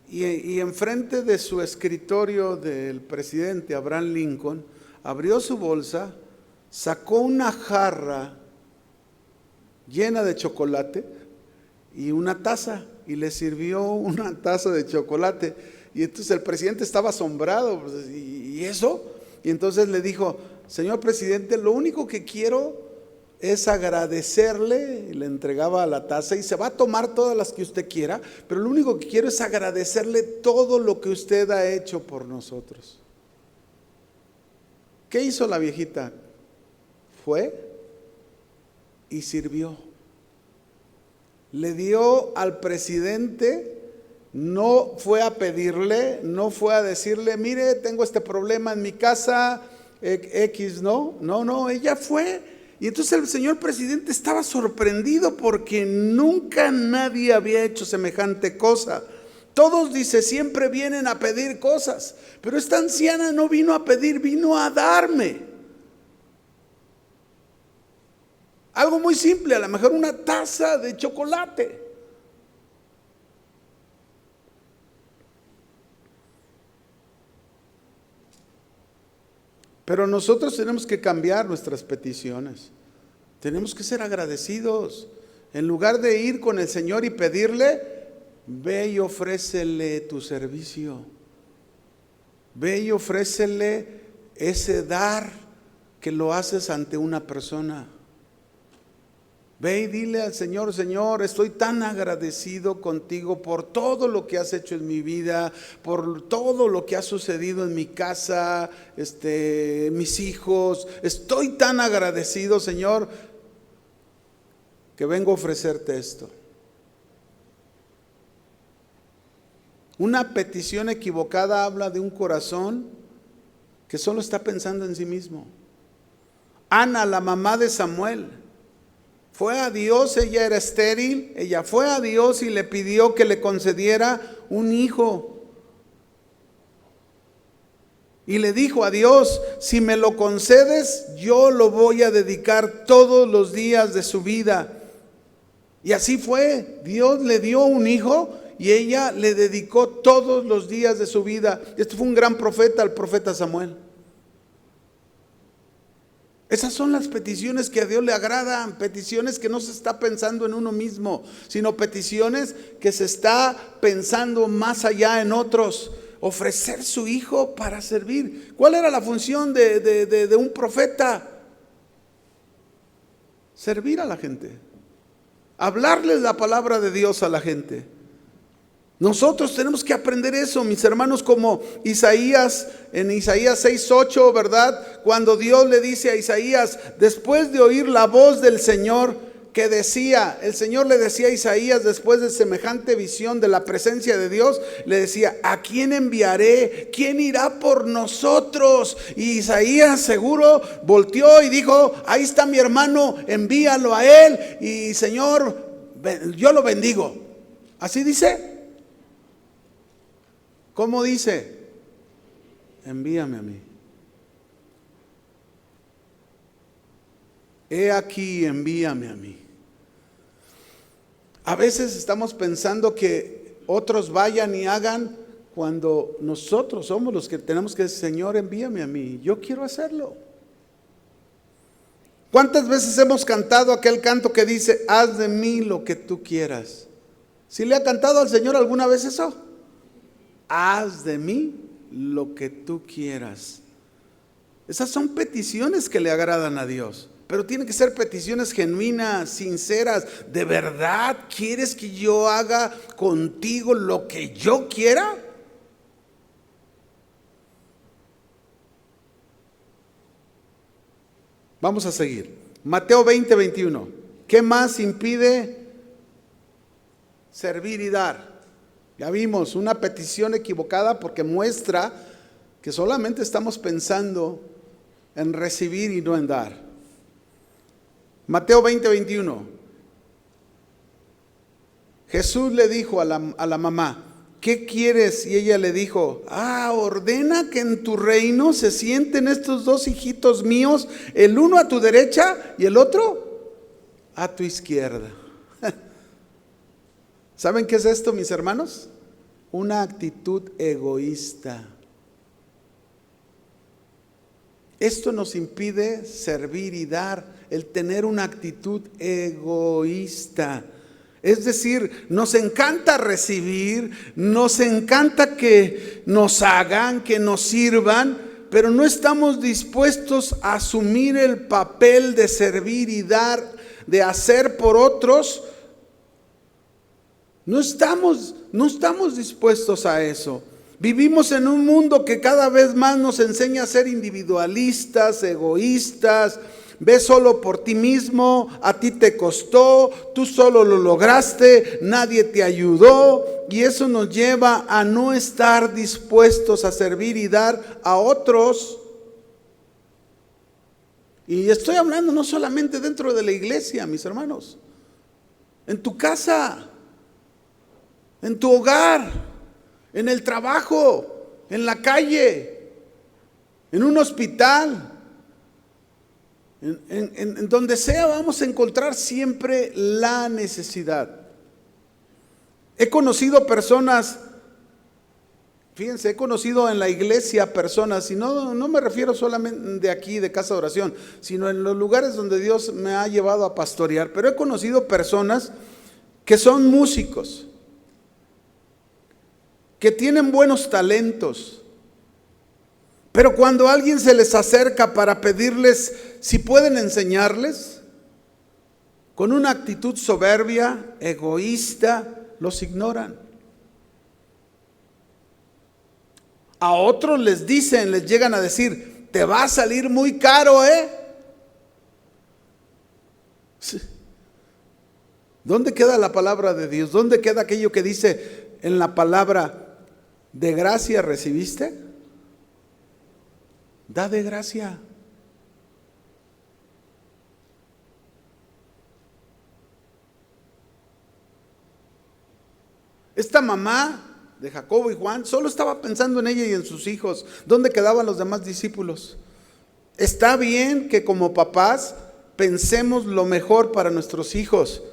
y enfrente de su escritorio del presidente Abraham Lincoln, abrió su bolsa, sacó una jarra llena de chocolate y una taza, y le sirvió una taza de chocolate. Y entonces el presidente estaba asombrado, pues, ¿y eso? Y entonces le dijo, señor presidente, lo único que quiero es agradecerle. Y le entregaba la taza, y se va a tomar todas las que usted quiera, pero lo único que quiero es agradecerle todo lo que usted ha hecho por nosotros. ¿Qué hizo la viejita? Fue y sirvió. Le dio al presidente, no fue a pedirle, no fue a decirle, mire, tengo este problema en mi casa, X, no, ella fue. Y entonces el señor presidente estaba sorprendido porque nunca nadie había hecho semejante cosa. Todos, dice, siempre vienen a pedir cosas, pero esta anciana no vino a pedir, vino a darme. Algo muy simple, a lo mejor una taza de chocolate. Pero nosotros tenemos que cambiar nuestras peticiones. Tenemos que ser agradecidos. En lugar de ir con el Señor y pedirle, ve y ofrécele tu servicio. Ve y ofrécele ese dar que lo haces ante una persona. Ve y dile al Señor, Señor, estoy tan agradecido contigo por todo lo que has hecho en mi vida, por todo lo que ha sucedido en mi casa, mis hijos. Estoy tan agradecido, Señor, que vengo a ofrecerte esto. Una petición equivocada habla de un corazón que solo está pensando en sí mismo. Ana, la mamá de Samuel, fue a Dios, ella era estéril, ella fue a Dios y le pidió que le concediera un hijo. Y le dijo a Dios, si me lo concedes, yo lo voy a dedicar todos los días de su vida. Y así fue, Dios le dio un hijo y ella le dedicó todos los días de su vida. Este fue un gran profeta, el profeta Samuel. Esas son las peticiones que a Dios le agradan, peticiones que no se está pensando en uno mismo, sino peticiones que se está pensando más allá en otros. ofrecer su hijo para servir. ¿Cuál era la función de un profeta? Servir a la gente, hablarles la palabra de Dios a la gente. Nosotros tenemos que aprender eso, mis hermanos, como Isaías, en Isaías 6:8, ¿verdad? Cuando Dios le dice a Isaías, después de oír la voz del Señor, que decía, el Señor le decía a Isaías, después de semejante visión de la presencia de Dios, le decía, ¿a quién enviaré? ¿Quién irá por nosotros? Y Isaías seguro volteó y dijo, ahí está mi hermano, envíalo a él, y Señor, yo lo bendigo. ¿Así dice? ¿Cómo dice? Envíame a mí. He aquí, envíame a mí. A veces estamos pensando que otros vayan y hagan cuando nosotros somos los que tenemos que decir, Señor, envíame a mí, yo quiero hacerlo. ¿Cuántas veces hemos cantado aquel canto que dice, haz de mí lo que tú quieras? ¿Sí le ha cantado al Señor alguna vez eso? Haz de mí lo que tú quieras. Esas son peticiones que le agradan a Dios. Pero tienen que ser peticiones genuinas, sinceras. ¿De verdad quieres que yo haga contigo lo que yo quiera? Vamos a seguir. Mateo 20:21. ¿Qué más impide servir y dar? Ya vimos una petición equivocada porque muestra que solamente estamos pensando en recibir y no en dar. Mateo 20:21. Jesús le dijo a la mamá, ¿qué quieres? Y ella le dijo, ordena que en tu reino se sienten estos dos hijitos míos, el uno a tu derecha y el otro a tu izquierda. ¿Saben qué es esto, mis hermanos? Una actitud egoísta. Esto nos impide servir y dar, el tener una actitud egoísta. Es decir, nos encanta recibir, nos encanta que nos hagan, que nos sirvan, pero no estamos dispuestos a asumir el papel de servir y dar, de hacer por otros. No estamos dispuestos a eso. Vivimos en un mundo que cada vez más nos enseña a ser individualistas, egoístas. Ves solo por ti mismo, a ti te costó, tú solo lo lograste, nadie te ayudó, y eso nos lleva a no estar dispuestos a servir y dar a otros. Y estoy hablando no solamente dentro de la iglesia, mis hermanos, en tu casa, en tu hogar, en el trabajo, en la calle, en un hospital. En donde sea vamos a encontrar siempre la necesidad. He conocido personas, fíjense, he conocido en la iglesia personas, y no me refiero solamente de aquí, de casa de oración, sino en los lugares donde Dios me ha llevado a pastorear, pero he conocido personas que son músicos, que tienen buenos talentos, pero cuando alguien se les acerca para pedirles si pueden enseñarles, con una actitud soberbia, egoísta, los ignoran. A otros les llegan a decir, te va a salir muy caro, ¿Dónde queda la palabra de Dios? ¿Dónde queda aquello que dice en la palabra, de gracia recibiste? Da de gracia. Esta mamá de Jacobo y Juan solo estaba pensando en ella y en sus hijos. ¿Dónde quedaban los demás discípulos? Está bien que como papás pensemos lo mejor para nuestros hijos,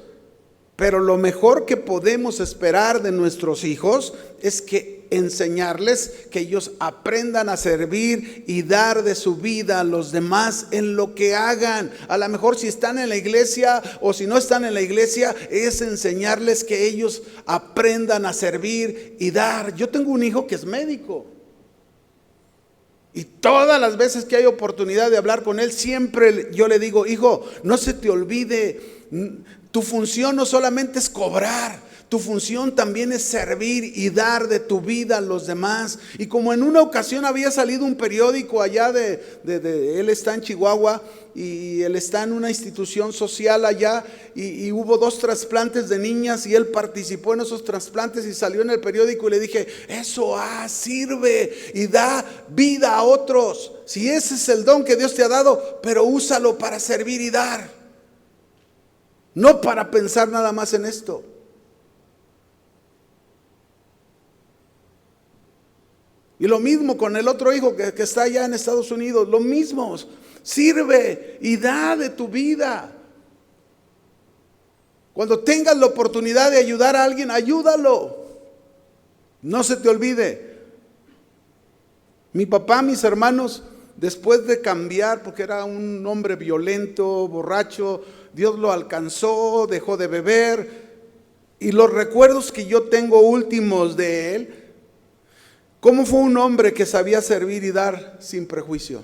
pero lo mejor que podemos esperar de nuestros hijos es que enseñarles que ellos aprendan a servir y dar de su vida a los demás en lo que hagan. A lo mejor si están en la iglesia o si no están en la iglesia, es enseñarles que ellos aprendan a servir y dar. Yo tengo un hijo que es médico. Y todas las veces que hay oportunidad de hablar con él, siempre yo le digo: hijo, no se te olvide, tu función no solamente es cobrar, tu función también es servir y dar de tu vida a los demás. Y como en una ocasión había salido un periódico allá él está en Chihuahua y él está en una institución social allá, y hubo 2 trasplantes de niñas y él participó en esos trasplantes y salió en el periódico, y le dije: eso sirve y da vida a otros. Si ese es el don que Dios te ha dado, pero úsalo para servir y dar, no para pensar nada más en esto. Y lo mismo con el otro hijo que está allá en Estados Unidos, lo mismo, sirve y da de tu vida. Cuando tengas la oportunidad de ayudar a alguien, ayúdalo. No se te olvide. Mi papá, mis hermanos, después de cambiar, porque era un hombre violento, borracho, Dios lo alcanzó, dejó de beber, y los recuerdos que yo tengo últimos de él, cómo fue un hombre que sabía servir y dar sin prejuicio.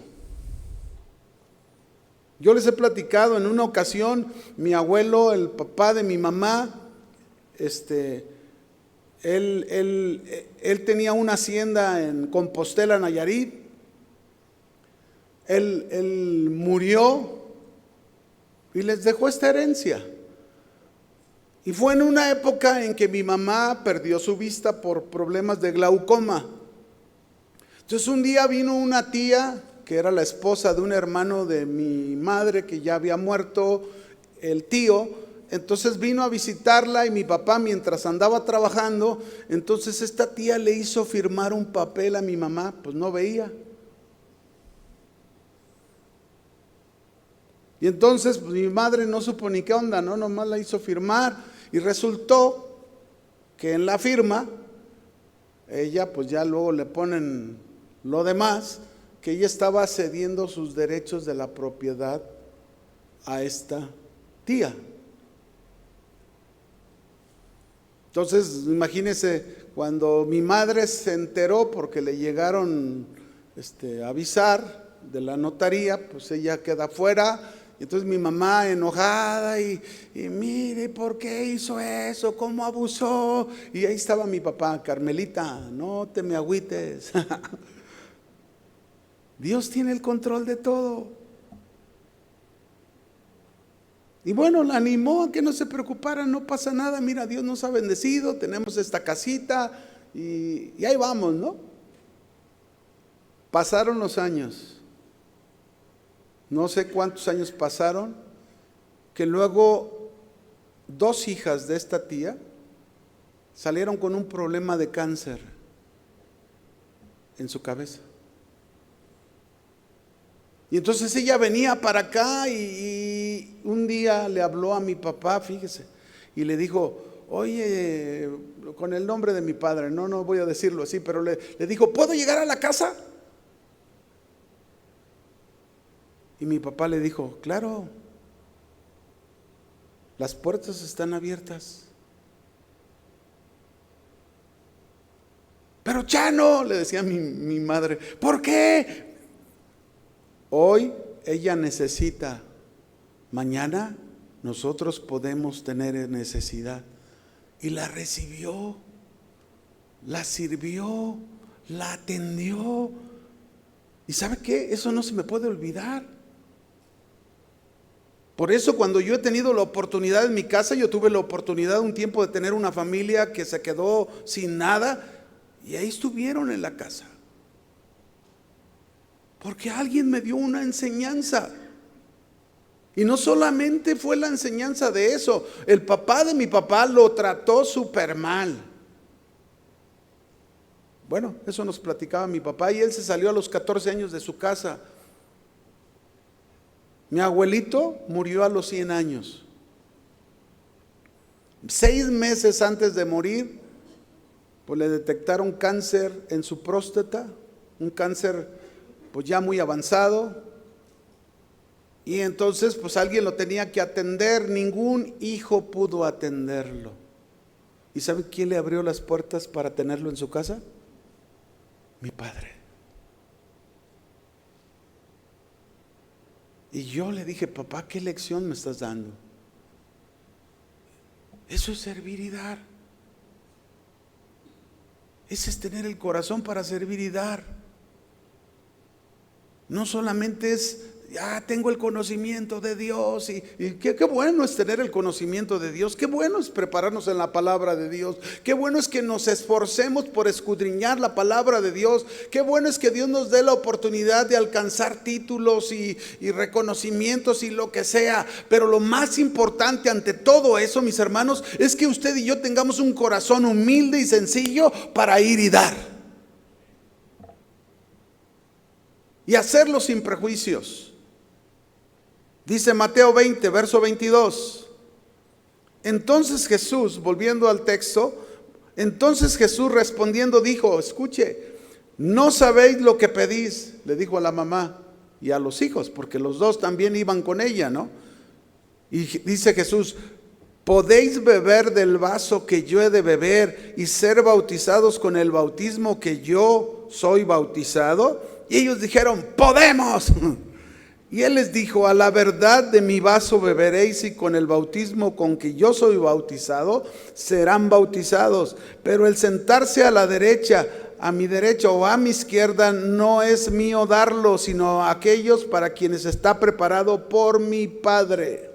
Yo les he platicado en una ocasión, mi abuelo, el papá de mi mamá, él tenía una hacienda en Compostela, Nayarit. Él murió y les dejó esta herencia. Y fue en una época en que mi mamá perdió su vista por problemas de glaucoma. Entonces un día vino una tía que era la esposa de un hermano de mi madre que ya había muerto, el tío. Entonces vino a visitarla y mi papá, mientras andaba trabajando, entonces esta tía le hizo firmar un papel a mi mamá, pues no veía. Y entonces pues, mi madre no supo ni qué onda, ¿no? Nomás la hizo firmar, y resultó que en la firma, ella pues ya luego le ponen lo demás, que ella estaba cediendo sus derechos de la propiedad a esta tía. Entonces, imagínense, cuando mi madre se enteró, porque le llegaron a avisar de la notaría, pues ella queda fuera. Entonces mi mamá enojada y mire, ¿por qué hizo eso? ¿Cómo abusó? Y ahí estaba mi papá: Carmelita, no te me agüites. Dios tiene el control de todo. Y bueno, la animó a que no se preocupara, no pasa nada, mira, Dios nos ha bendecido, tenemos esta casita y ahí vamos, ¿no? Pasaron los años, no sé cuántos años pasaron, que luego 2 hijas de esta tía salieron con un problema de cáncer en su cabeza. Y entonces ella venía para acá y un día le habló a mi papá, fíjese, y le dijo: oye, con el nombre de mi padre, no voy a decirlo así, pero le dijo: ¿puedo llegar a la casa? Y mi papá le dijo: claro, las puertas están abiertas. Pero Chano, le decía mi madre, ¿por qué? Hoy ella necesita, mañana nosotros podemos tener necesidad. Y la recibió, la sirvió, la atendió. ¿Y sabe qué? Eso no se me puede olvidar. Por eso cuando yo he tenido la oportunidad en mi casa, yo tuve la oportunidad un tiempo de tener una familia que se quedó sin nada, y ahí estuvieron en la casa. Porque alguien me dio una enseñanza. Y no solamente fue la enseñanza de eso, el papá de mi papá lo trató súper mal. Bueno, eso nos platicaba mi papá, y él se salió a los 14 años de su casa. Mi abuelito murió a los 100 años. 6 meses antes de morir, pues le detectaron cáncer en su próstata, un cáncer pues ya muy avanzado, y entonces pues alguien lo tenía que atender. Ningún hijo pudo atenderlo. ¿Y sabe quién le abrió las puertas para tenerlo en su casa? Mi padre. Y yo le dije: papá, ¿qué lección me estás dando? Eso es servir y dar. Ese es tener el corazón para servir y dar. No solamente es, tengo el conocimiento de Dios, y qué bueno es tener el conocimiento de Dios, qué bueno es prepararnos en la palabra de Dios, qué bueno es que nos esforcemos por escudriñar la palabra de Dios, qué bueno es que Dios nos dé la oportunidad de alcanzar títulos y reconocimientos y lo que sea. Pero lo más importante ante todo eso, mis hermanos, es que usted y yo tengamos un corazón humilde y sencillo para ir y dar. Y hacerlo sin prejuicios. Dice Mateo 20, verso 22. Entonces Jesús, volviendo al texto, entonces Jesús respondiendo dijo: escuche, no sabéis lo que pedís, le dijo a la mamá y a los hijos, porque los dos también iban con ella, ¿no? Y dice Jesús: ¿podéis beber del vaso que yo he de beber y ser bautizados con el bautismo que yo soy bautizado? Y ellos dijeron: podemos. Y él les dijo: a la verdad de mi vaso beberéis, y con el bautismo con que yo soy bautizado serán bautizados. Pero el sentarse a la derecha, a mi derecha o a mi izquierda, no es mío darlo, sino a aquellos para quienes está preparado por mi Padre.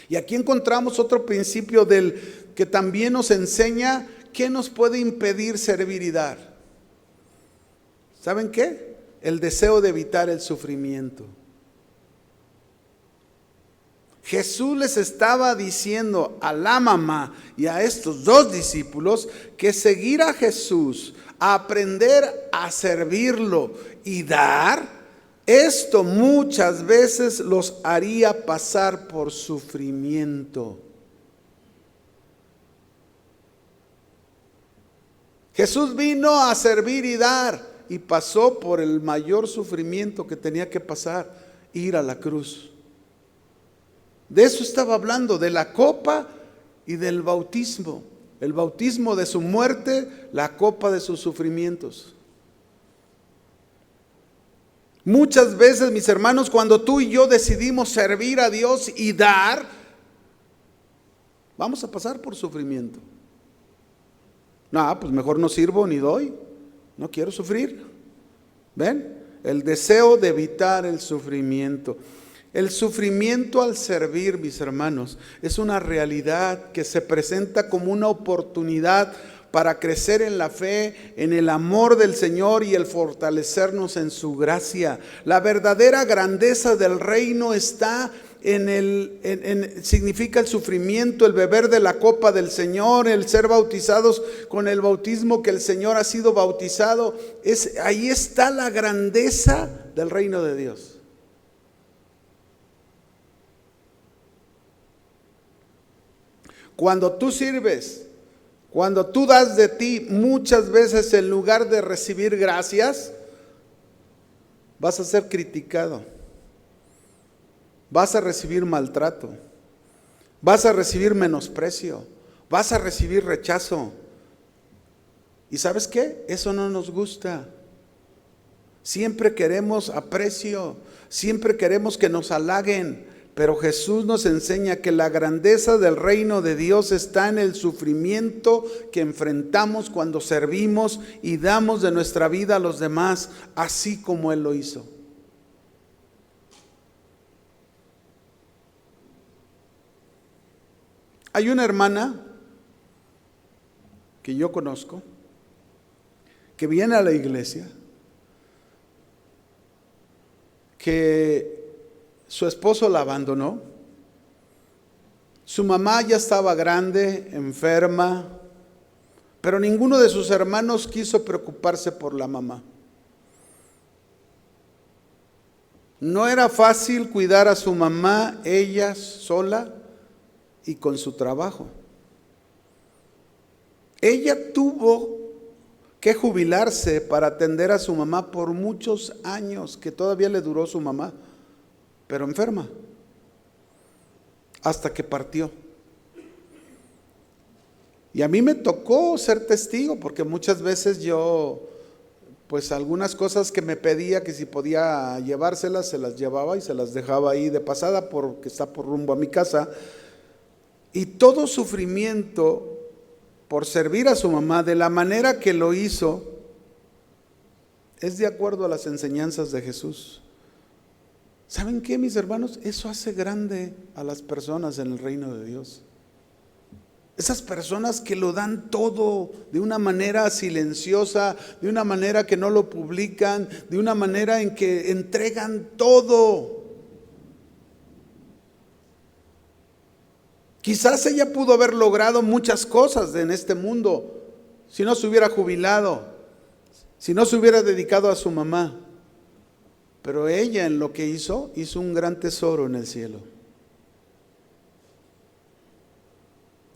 Y aquí encontramos otro principio que también nos enseña qué nos puede impedir servir y dar. ¿Saben qué? El deseo de evitar el sufrimiento. Jesús les estaba diciendo a la mamá y a estos dos discípulos que seguir a Jesús, a aprender a servirlo y dar, esto muchas veces los haría pasar por sufrimiento. Jesús vino a servir y dar, y pasó por el mayor sufrimiento que tenía que pasar: ir a la cruz. De eso estaba hablando, de la copa y del bautismo. El bautismo de su muerte, la copa de sus sufrimientos. Muchas veces, mis hermanos, cuando tú y yo decidimos servir a Dios y dar, vamos a pasar por sufrimiento. No, pues mejor no sirvo ni doy. No quiero sufrir. ¿Ven? El deseo de evitar el sufrimiento. El sufrimiento al servir, mis hermanos, es una realidad que se presenta como una oportunidad para crecer en la fe, en el amor del Señor y el fortalecernos en su gracia. La verdadera grandeza del reino está significa el sufrimiento, el beber de la copa del Señor, el ser bautizados con el bautismo que el Señor ha sido bautizado. Ahí está la grandeza del reino de Dios. Cuando tú sirves, cuando tú das de ti, muchas veces en lugar de recibir gracias, vas a ser criticado. Vas a recibir maltrato, vas a recibir menosprecio, vas a recibir rechazo. ¿Y sabes qué? Eso no nos gusta. Siempre queremos aprecio, siempre queremos que nos halaguen, pero Jesús nos enseña que la grandeza del reino de Dios está en el sufrimiento que enfrentamos cuando servimos y damos de nuestra vida a los demás, así como Él lo hizo. Hay una hermana que yo conozco que viene a la iglesia, que su esposo la abandonó, su mamá ya estaba grande, enferma, pero ninguno de sus hermanos quiso preocuparse por la mamá. No era fácil cuidar a su mamá ella sola y con su trabajo. Ella tuvo que jubilarse para atender a su mamá por muchos años, que todavía le duró su mamá, pero enferma, hasta que partió. Y a mí me tocó ser testigo, porque muchas veces yo, pues algunas cosas que me pedía, que si podía llevárselas, se las llevaba y se las dejaba ahí de pasada, porque está por rumbo a mi casa. Y todo sufrimiento por servir a su mamá de la manera que lo hizo, es de acuerdo a las enseñanzas de Jesús. ¿Saben qué, mis hermanos? Eso hace grande a las personas en el reino de Dios. Esas personas que lo dan todo de una manera silenciosa, de una manera que no lo publican, de una manera en que entregan todo. Quizás ella pudo haber logrado muchas cosas en este mundo si no se hubiera jubilado, si no se hubiera dedicado a su mamá. Pero ella en lo que hizo un gran tesoro en el cielo.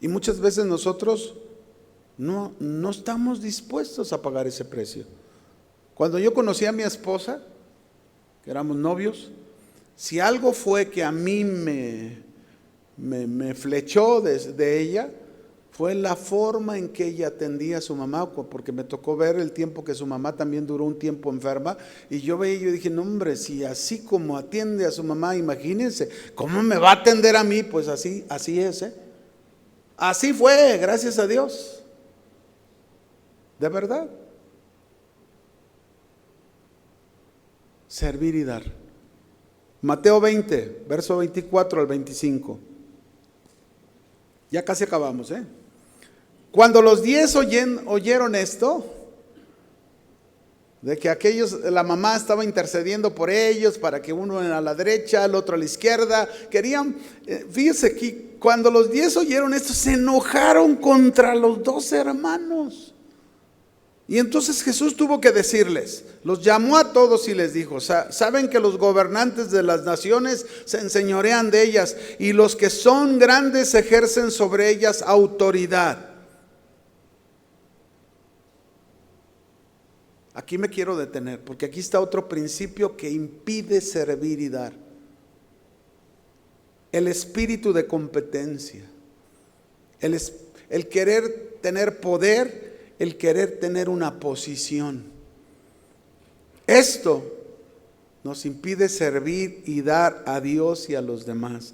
Y muchas veces nosotros no estamos dispuestos a pagar ese precio. Cuando yo conocí a mi esposa, que éramos novios, si algo fue que a mí me flechó de ella, fue la forma en que ella atendía a su mamá, porque me tocó ver el tiempo que su mamá también duró un tiempo enferma, y yo veía y yo dije, no hombre, si así como atiende a su mamá, imagínense, ¿cómo me va a atender a mí? Pues así es, ¿eh? Así fue, gracias a Dios, de verdad. Servir y dar. Mateo 20, verso 24 al 25. Ya casi acabamos, ¿eh? Cuando los 10 oyeron esto, de que la mamá estaba intercediendo por ellos, para que uno a la derecha, el otro a la izquierda, querían, fíjese aquí, cuando los 10 oyeron esto, se enojaron contra los 12 hermanos. Y entonces Jesús tuvo que decirles, los llamó a todos y les dijo, saben que los gobernantes de las naciones se enseñorean de ellas, y los que son grandes ejercen sobre ellas autoridad. Aquí me quiero detener, porque aquí está otro principio que impide servir y dar. El espíritu de competencia, el querer tener poder, el querer tener una posición. Esto nos impide servir y dar a Dios y a los demás.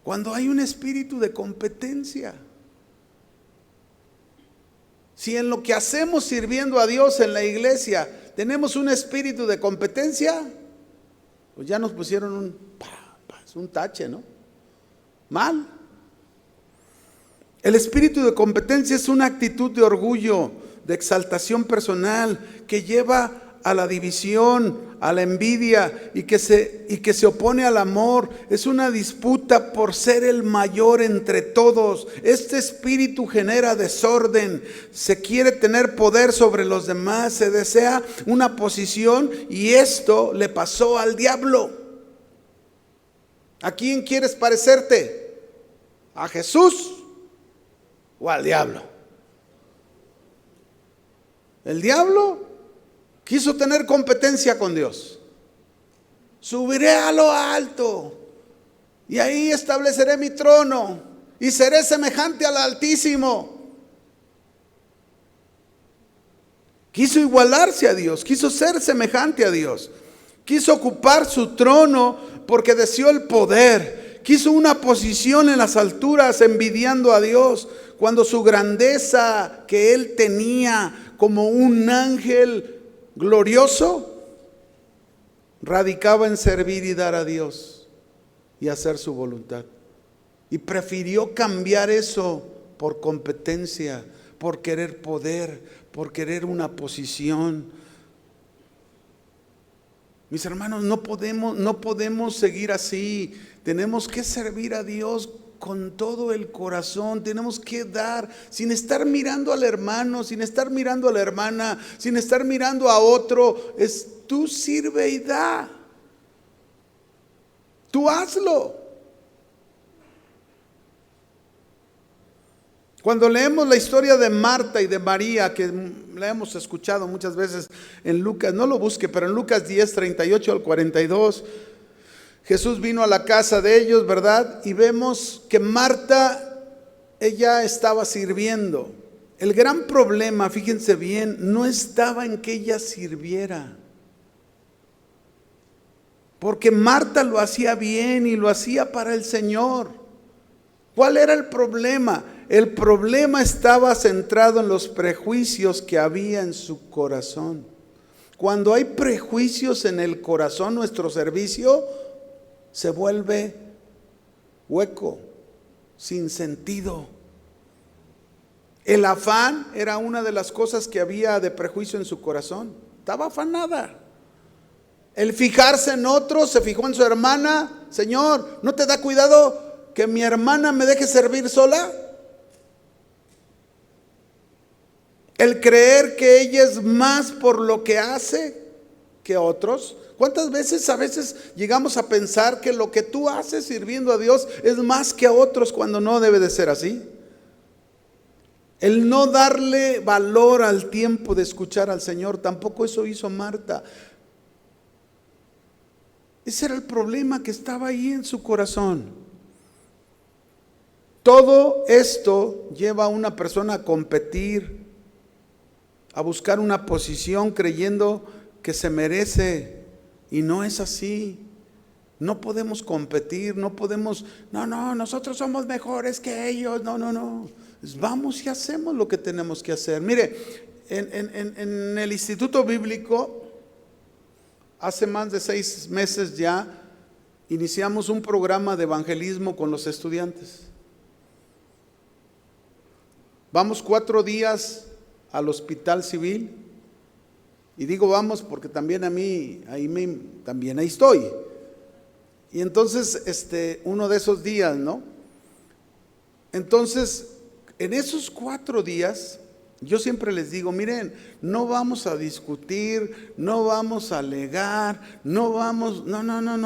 Cuando hay un espíritu de competencia, si en lo que hacemos sirviendo a Dios en la iglesia tenemos un espíritu de competencia, pues ya nos pusieron un tache, ¿no? Mal. El espíritu de competencia es una actitud de orgullo, de exaltación personal, que lleva a la división, a la envidia, y que se opone al amor. Es una disputa por ser el mayor entre todos. Este espíritu genera desorden, se quiere tener poder sobre los demás, se desea una posición, y esto le pasó al diablo. ¿A quién quieres parecerte? ¿A Jesús o al diablo? El diablo quiso tener competencia con Dios. Subiré a lo alto y ahí estableceré mi trono y seré semejante al Altísimo. Quiso igualarse a Dios, quiso ser semejante a Dios, quiso ocupar su trono porque deseó el poder, quiso una posición en las alturas envidiando a Dios, cuando su grandeza que él tenía como un ángel glorioso radicaba en servir y dar a Dios y hacer su voluntad. Y prefirió cambiar eso por competencia, por querer poder, por querer una posición. Mis hermanos, no podemos seguir así. Tenemos que servir a Dios con todo el corazón. Tenemos que dar sin estar mirando al hermano, sin estar mirando a la hermana, sin estar mirando a otro. Tú sirve y da. Tú hazlo. Cuando leemos la historia de Marta y de María, que la hemos escuchado muchas veces en Lucas, no lo busque, pero en Lucas 10, 38 al 42, Jesús vino a la casa de ellos, ¿verdad? Y vemos que Marta, ella estaba sirviendo. El gran problema, fíjense bien, no estaba en que ella sirviera. Porque Marta lo hacía bien y lo hacía para el Señor. ¿Cuál era el problema? El problema estaba centrado en los prejuicios que había en su corazón. Cuando hay prejuicios en el corazón, nuestro servicio se vuelve hueco, sin sentido. El afán era una de las cosas que había de prejuicio en su corazón. Estaba afanada. El fijarse en otros, se fijó en su hermana. Señor, ¿no te da cuidado que mi hermana me deje servir sola? El creer que ella es más por lo que hace que otros. ¿Cuántas veces a veces llegamos a pensar que lo que tú haces sirviendo a Dios es más que a otros cuando no debe de ser así? El no darle valor al tiempo de escuchar al Señor, tampoco eso hizo Marta. Ese era el problema que estaba ahí en su corazón. Todo esto lleva a una persona a competir, a buscar una posición creyendo que se merece, y no es así. No podemos competir, no podemos, nosotros somos mejores que ellos, no. Vamos y hacemos lo que tenemos que hacer. Mire, en el Instituto Bíblico, hace más de 6 meses ya, iniciamos un programa de evangelismo con los estudiantes. Vamos 4 días al hospital civil, y digo vamos porque también a mí, también ahí estoy. Y entonces, uno de esos días, ¿no? Entonces, en esos 4 días, yo siempre les digo, miren, no vamos a discutir, no vamos a alegar, no,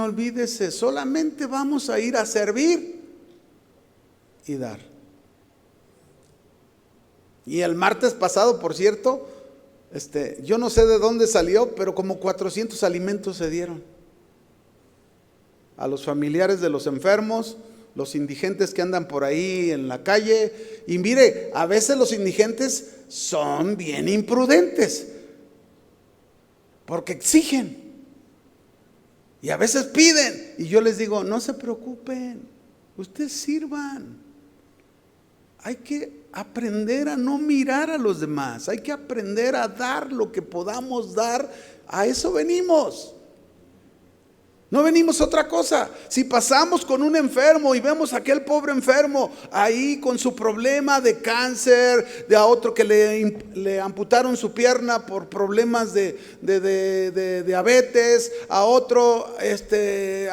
olvídese, solamente vamos a ir a servir y dar. Y el martes pasado, por cierto, yo no sé de dónde salió, pero como 400 alimentos se dieron a los familiares de los enfermos, los indigentes que andan por ahí en la calle. Y mire, a veces los indigentes son bien imprudentes, porque exigen y a veces piden, y yo les digo, no se preocupen, ustedes sirvan. Hay que aprender a no mirar a los demás, hay que aprender a dar lo que podamos dar. A eso venimos. No venimos a otra cosa. Si pasamos con un enfermo y vemos a aquel pobre enfermo ahí con su problema de cáncer, de a otro que le amputaron su pierna por problemas de diabetes, a otro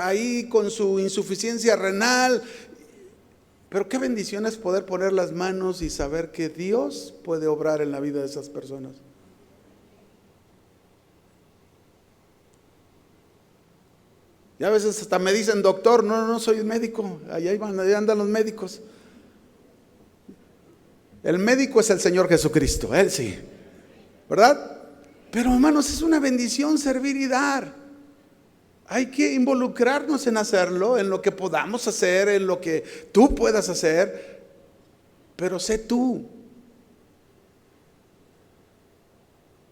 ahí con su insuficiencia renal. Pero qué bendición es poder poner las manos y saber que Dios puede obrar en la vida de esas personas. Y a veces hasta me dicen, doctor, no soy médico. Allá andan los médicos. El médico es el Señor Jesucristo, Él sí, ¿verdad? Pero hermanos, es una bendición servir y dar. Hay que involucrarnos en hacerlo, en lo que podamos hacer, en lo que tú puedas hacer, pero sé tú.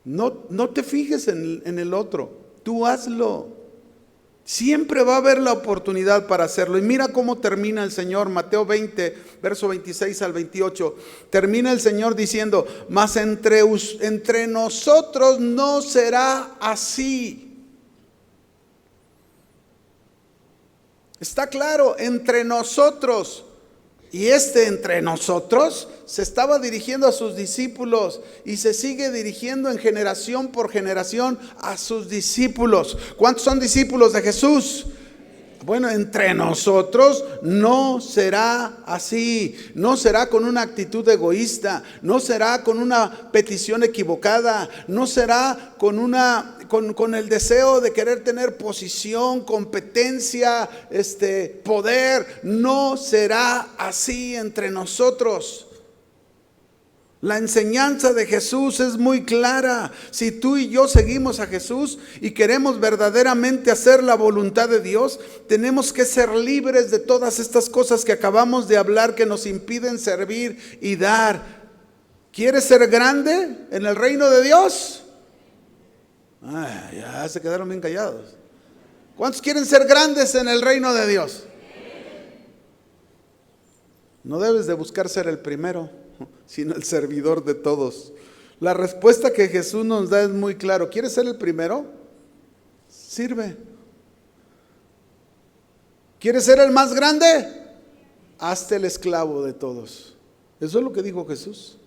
No te fijes en el otro, tú hazlo. Siempre va a haber la oportunidad para hacerlo. Y mira cómo termina el Señor, Mateo 20, verso 26 al 28. Termina el Señor diciendo, mas entre nosotros no será así. Está claro, entre nosotros. Y entre nosotros se estaba dirigiendo a sus discípulos y se sigue dirigiendo en generación por generación a sus discípulos. ¿Cuántos son discípulos de Jesús? Bueno, entre nosotros no será así, no será con una actitud egoísta, no será con una petición equivocada, no será con el deseo de querer tener posición, competencia, poder. No será así entre nosotros. La enseñanza de Jesús es muy clara. Si tú y yo seguimos a Jesús y queremos verdaderamente hacer la voluntad de Dios, tenemos que ser libres de todas estas cosas que acabamos de hablar que nos impiden servir y dar. ¿Quieres ser grande en el reino de Dios? Ay, ya se quedaron bien callados. ¿Cuántos quieren ser grandes en el reino de Dios? No debes de buscar ser el primero, sino el servidor de todos. La respuesta que Jesús nos da es muy claro. ¿Quieres ser el primero? Sirve. ¿Quieres ser el más grande? Hazte el esclavo de todos. Eso es lo que dijo Jesús.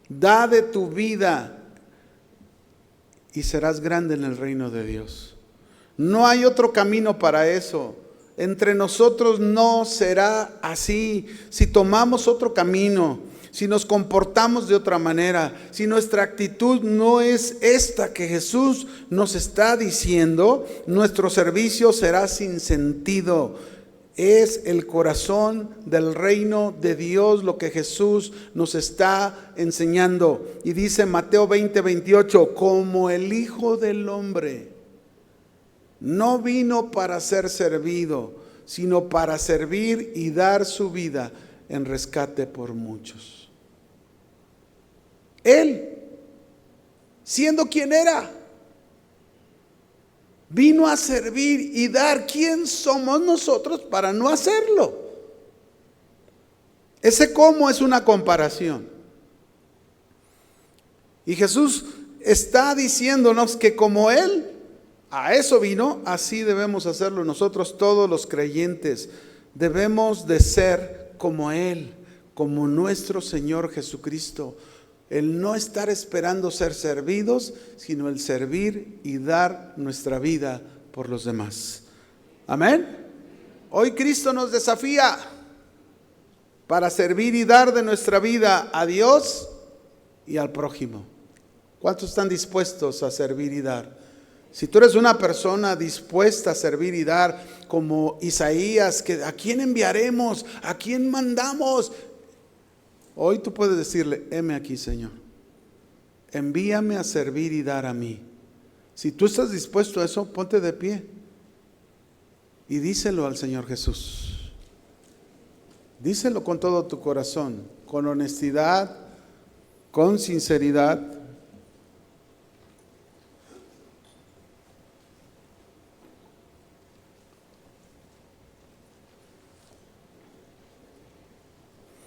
Da de tu vida y serás grande en el reino de Dios. No hay otro camino para eso. Entre nosotros no será así. Si tomamos otro camino, si nos comportamos de otra manera, si nuestra actitud no es esta que Jesús nos está diciendo, nuestro servicio será sin sentido. Es el corazón del reino de Dios lo que Jesús nos está enseñando. Y dice Mateo 20:28, como el Hijo del Hombre no vino para ser servido, sino para servir y dar su vida en rescate por muchos. Él, siendo quien era, vino a servir y dar. ¿Quién somos nosotros para no hacerlo? Ese cómo es una comparación. Y Jesús está diciéndonos que como Él a eso vino, así debemos hacerlo nosotros todos los creyentes. Debemos de ser como Él, como nuestro Señor Jesucristo. El no estar esperando ser servidos, sino el servir y dar nuestra vida por los demás. Amén. Hoy Cristo nos desafía para servir y dar de nuestra vida a Dios y al prójimo. ¿Cuántos están dispuestos a servir y dar? Si tú eres una persona dispuesta a servir y dar, como Isaías, que ¿a quién enviaremos? ¿A quién mandamos? Hoy tú puedes decirle, heme aquí, Señor. Envíame a servir y dar a mí. Si tú estás dispuesto a eso, ponte de pie y díselo al Señor Jesús. Díselo con todo tu corazón, con honestidad, con sinceridad.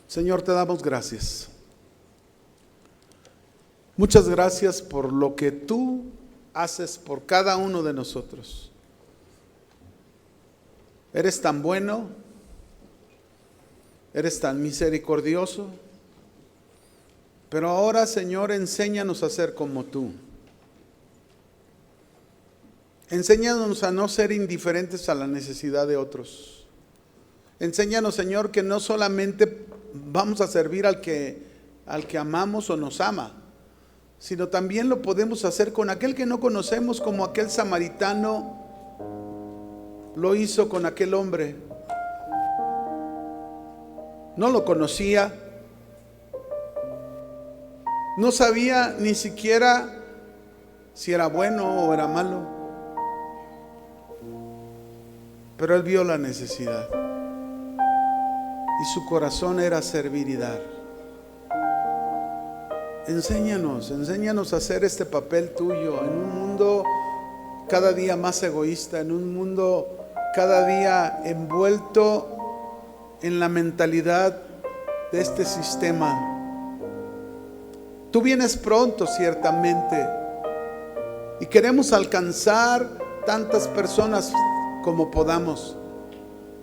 Señor, te damos gracias. Muchas gracias por lo que tú haces por cada uno de nosotros. Eres tan bueno, eres tan misericordioso, pero ahora, Señor, enséñanos a ser como tú. Enséñanos a no ser indiferentes a la necesidad de otros. Enséñanos, Señor, que no solamente vamos a servir al que amamos o nos ama, sino también lo podemos hacer con aquel que no conocemos, como aquel samaritano lo hizo con aquel hombre. No lo conocía, no sabía ni siquiera si era bueno o era malo, pero él vio la necesidad y su corazón era servir y dar. Enséñanos a hacer este papel tuyo en un mundo cada día más egoísta, en un mundo cada día envuelto en la mentalidad de este sistema. Tú vienes pronto, ciertamente, y queremos alcanzar tantas personas como podamos.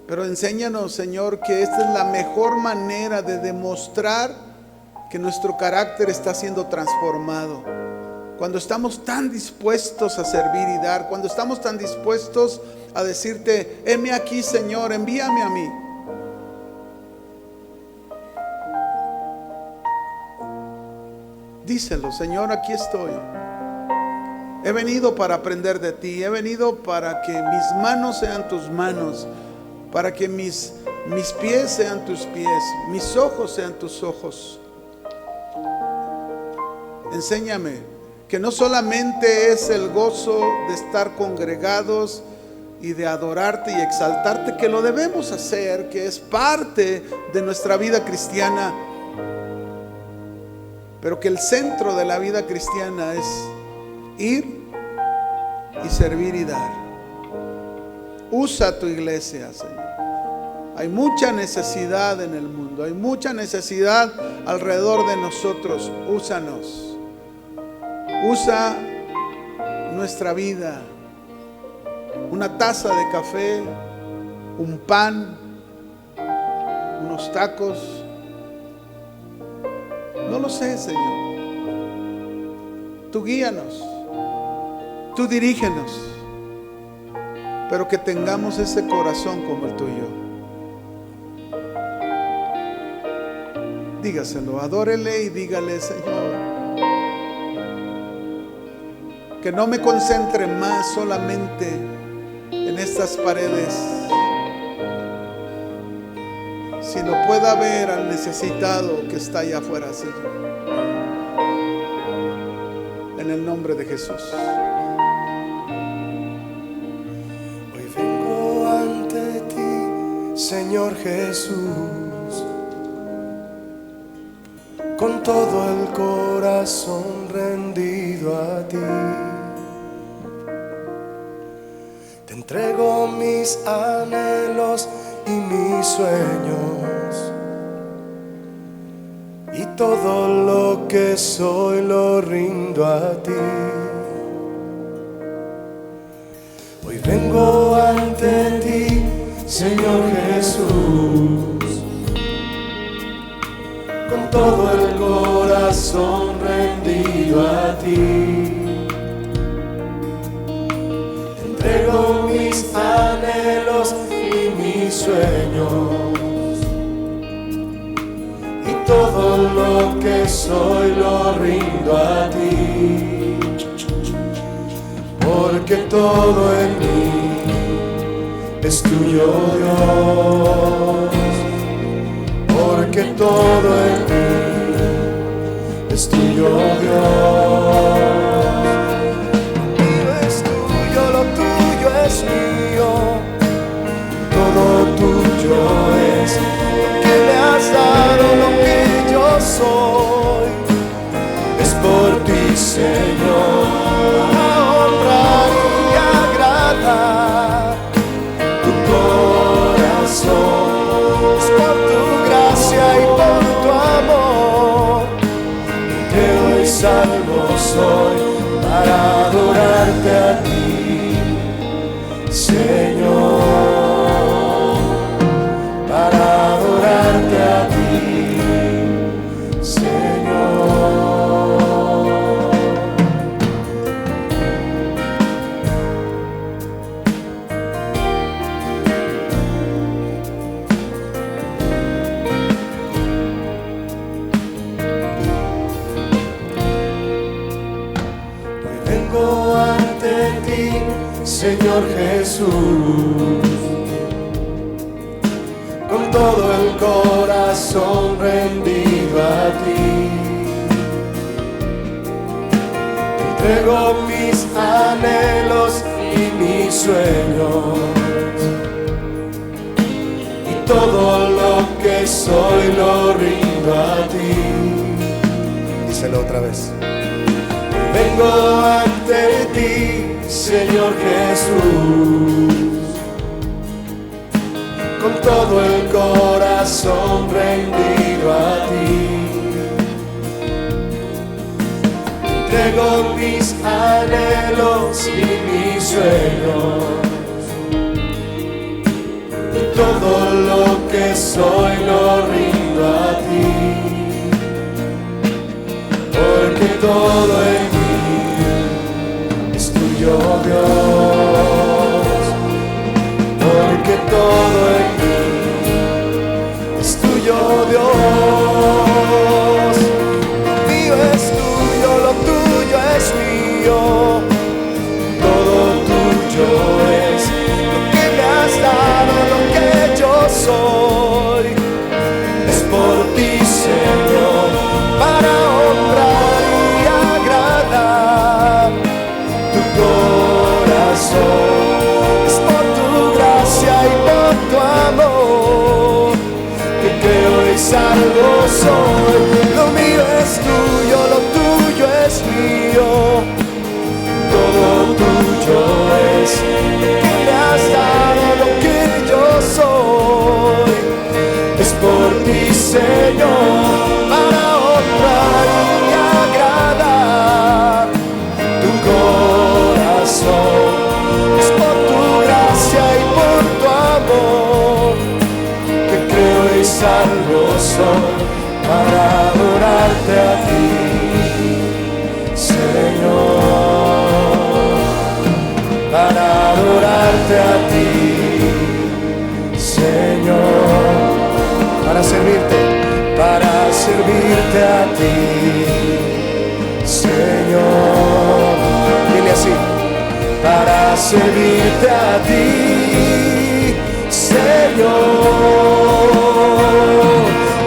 Pero enséñanos, Señor, que esta es la mejor manera de demostrar que nuestro carácter está siendo transformado. Cuando estamos tan dispuestos a servir y dar, cuando estamos tan dispuestos a decirte, heme aquí, Señor, envíame a mí. Díselo, Señor, aquí estoy. He venido para aprender de ti, he venido para que mis manos sean tus manos, para que mis mis pies sean tus pies, mis ojos sean tus ojos. Enséñame que no solamente es el gozo de estar congregados y de adorarte y exaltarte, que lo debemos hacer, que es parte de nuestra vida cristiana, pero que el centro de la vida cristiana es ir y servir y dar. Usa tu iglesia, Señor. Hay mucha necesidad en el mundo, hay mucha necesidad alrededor de nosotros. Úsanos. Usa nuestra vida. Una taza de café, un pan, unos tacos. No lo sé, Señor. Tú guíanos, tú dirígenos, pero que tengamos ese corazón como el tuyo. Dígaselo, adórele y dígale: Señor, que no me concentre más solamente en estas paredes, sino pueda ver al necesitado que está allá afuera, Señor. En el nombre de Jesús. Hoy vengo ante ti, Señor Jesús, con todo el corazón rendido a ti. Te entrego mis anhelos y mis sueños, y todo lo que soy lo rindo a ti. Hoy vengo ante ti, Señor Jesús, con todo el corazón rendido a ti. Te entrego mis anhelos y mis sueños, y todo lo que soy lo rindo a ti. Porque todo en mí es tuyo, Dios. Porque todo en mí es tuyo, Dios. Lo mío es tuyo, lo tuyo es mío. Todo tuyo es lo que me has dado, lo que yo soy. Es por ti, Señor, para honrar y agradar tu corazón. Es por tu gracia y por tu amor que hoy salvo soy para adorarte a ti, Señor. Para adorarte a ti, Señor. Hoy vengo ante ti, Señor Jesús, con todo el corazón rendido a ti. Te entrego mis anhelos y mis sueños, y todo lo que soy lo rindo a ti. Díselo otra vez. Vengo ante ti, Señor Jesús, con todo el corazón rendido a ti. Entrego mis anhelos y mis sueños, y todo lo que soy lo rindo a ti. Porque todo en mí es tuyo, Dios. Porque todo en mí es tuyo, Dios. Lo mío es tuyo, lo tuyo es mío. Todo tuyo es lo que me has dado, lo que yo soy. amor, que creo y salvo soy. Lo mío es tuyo, lo tuyo es mío, todo tuyo es. Que me has dado lo que yo soy, es por ti, Señor, para honrar y agradar tu corazón. Es por tu gracia y por tu amor que creo y salvo soy, para adorarte a ti, Señor, para adorarte a ti, Señor, para servirte a ti, Señor. Dile así: para servirte a ti, Señor,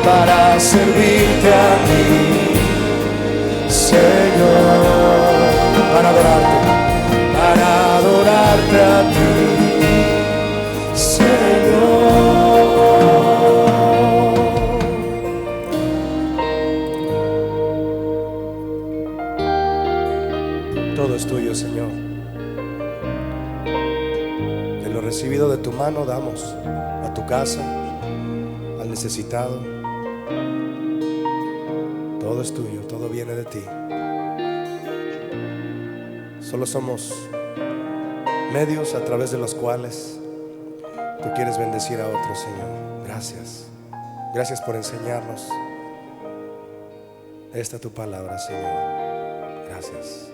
para servirte a ti, Señor, para adorarte a ti, Señor. Todo es tuyo, Señor. De lo recibido de tu mano damos a tu casa, al necesitado. Todo es tuyo, todo viene de ti. Solo somos medios a través de los cuales tú quieres bendecir a otros, Señor. Gracias. Gracias por enseñarnos esta tu palabra, Señor. Gracias.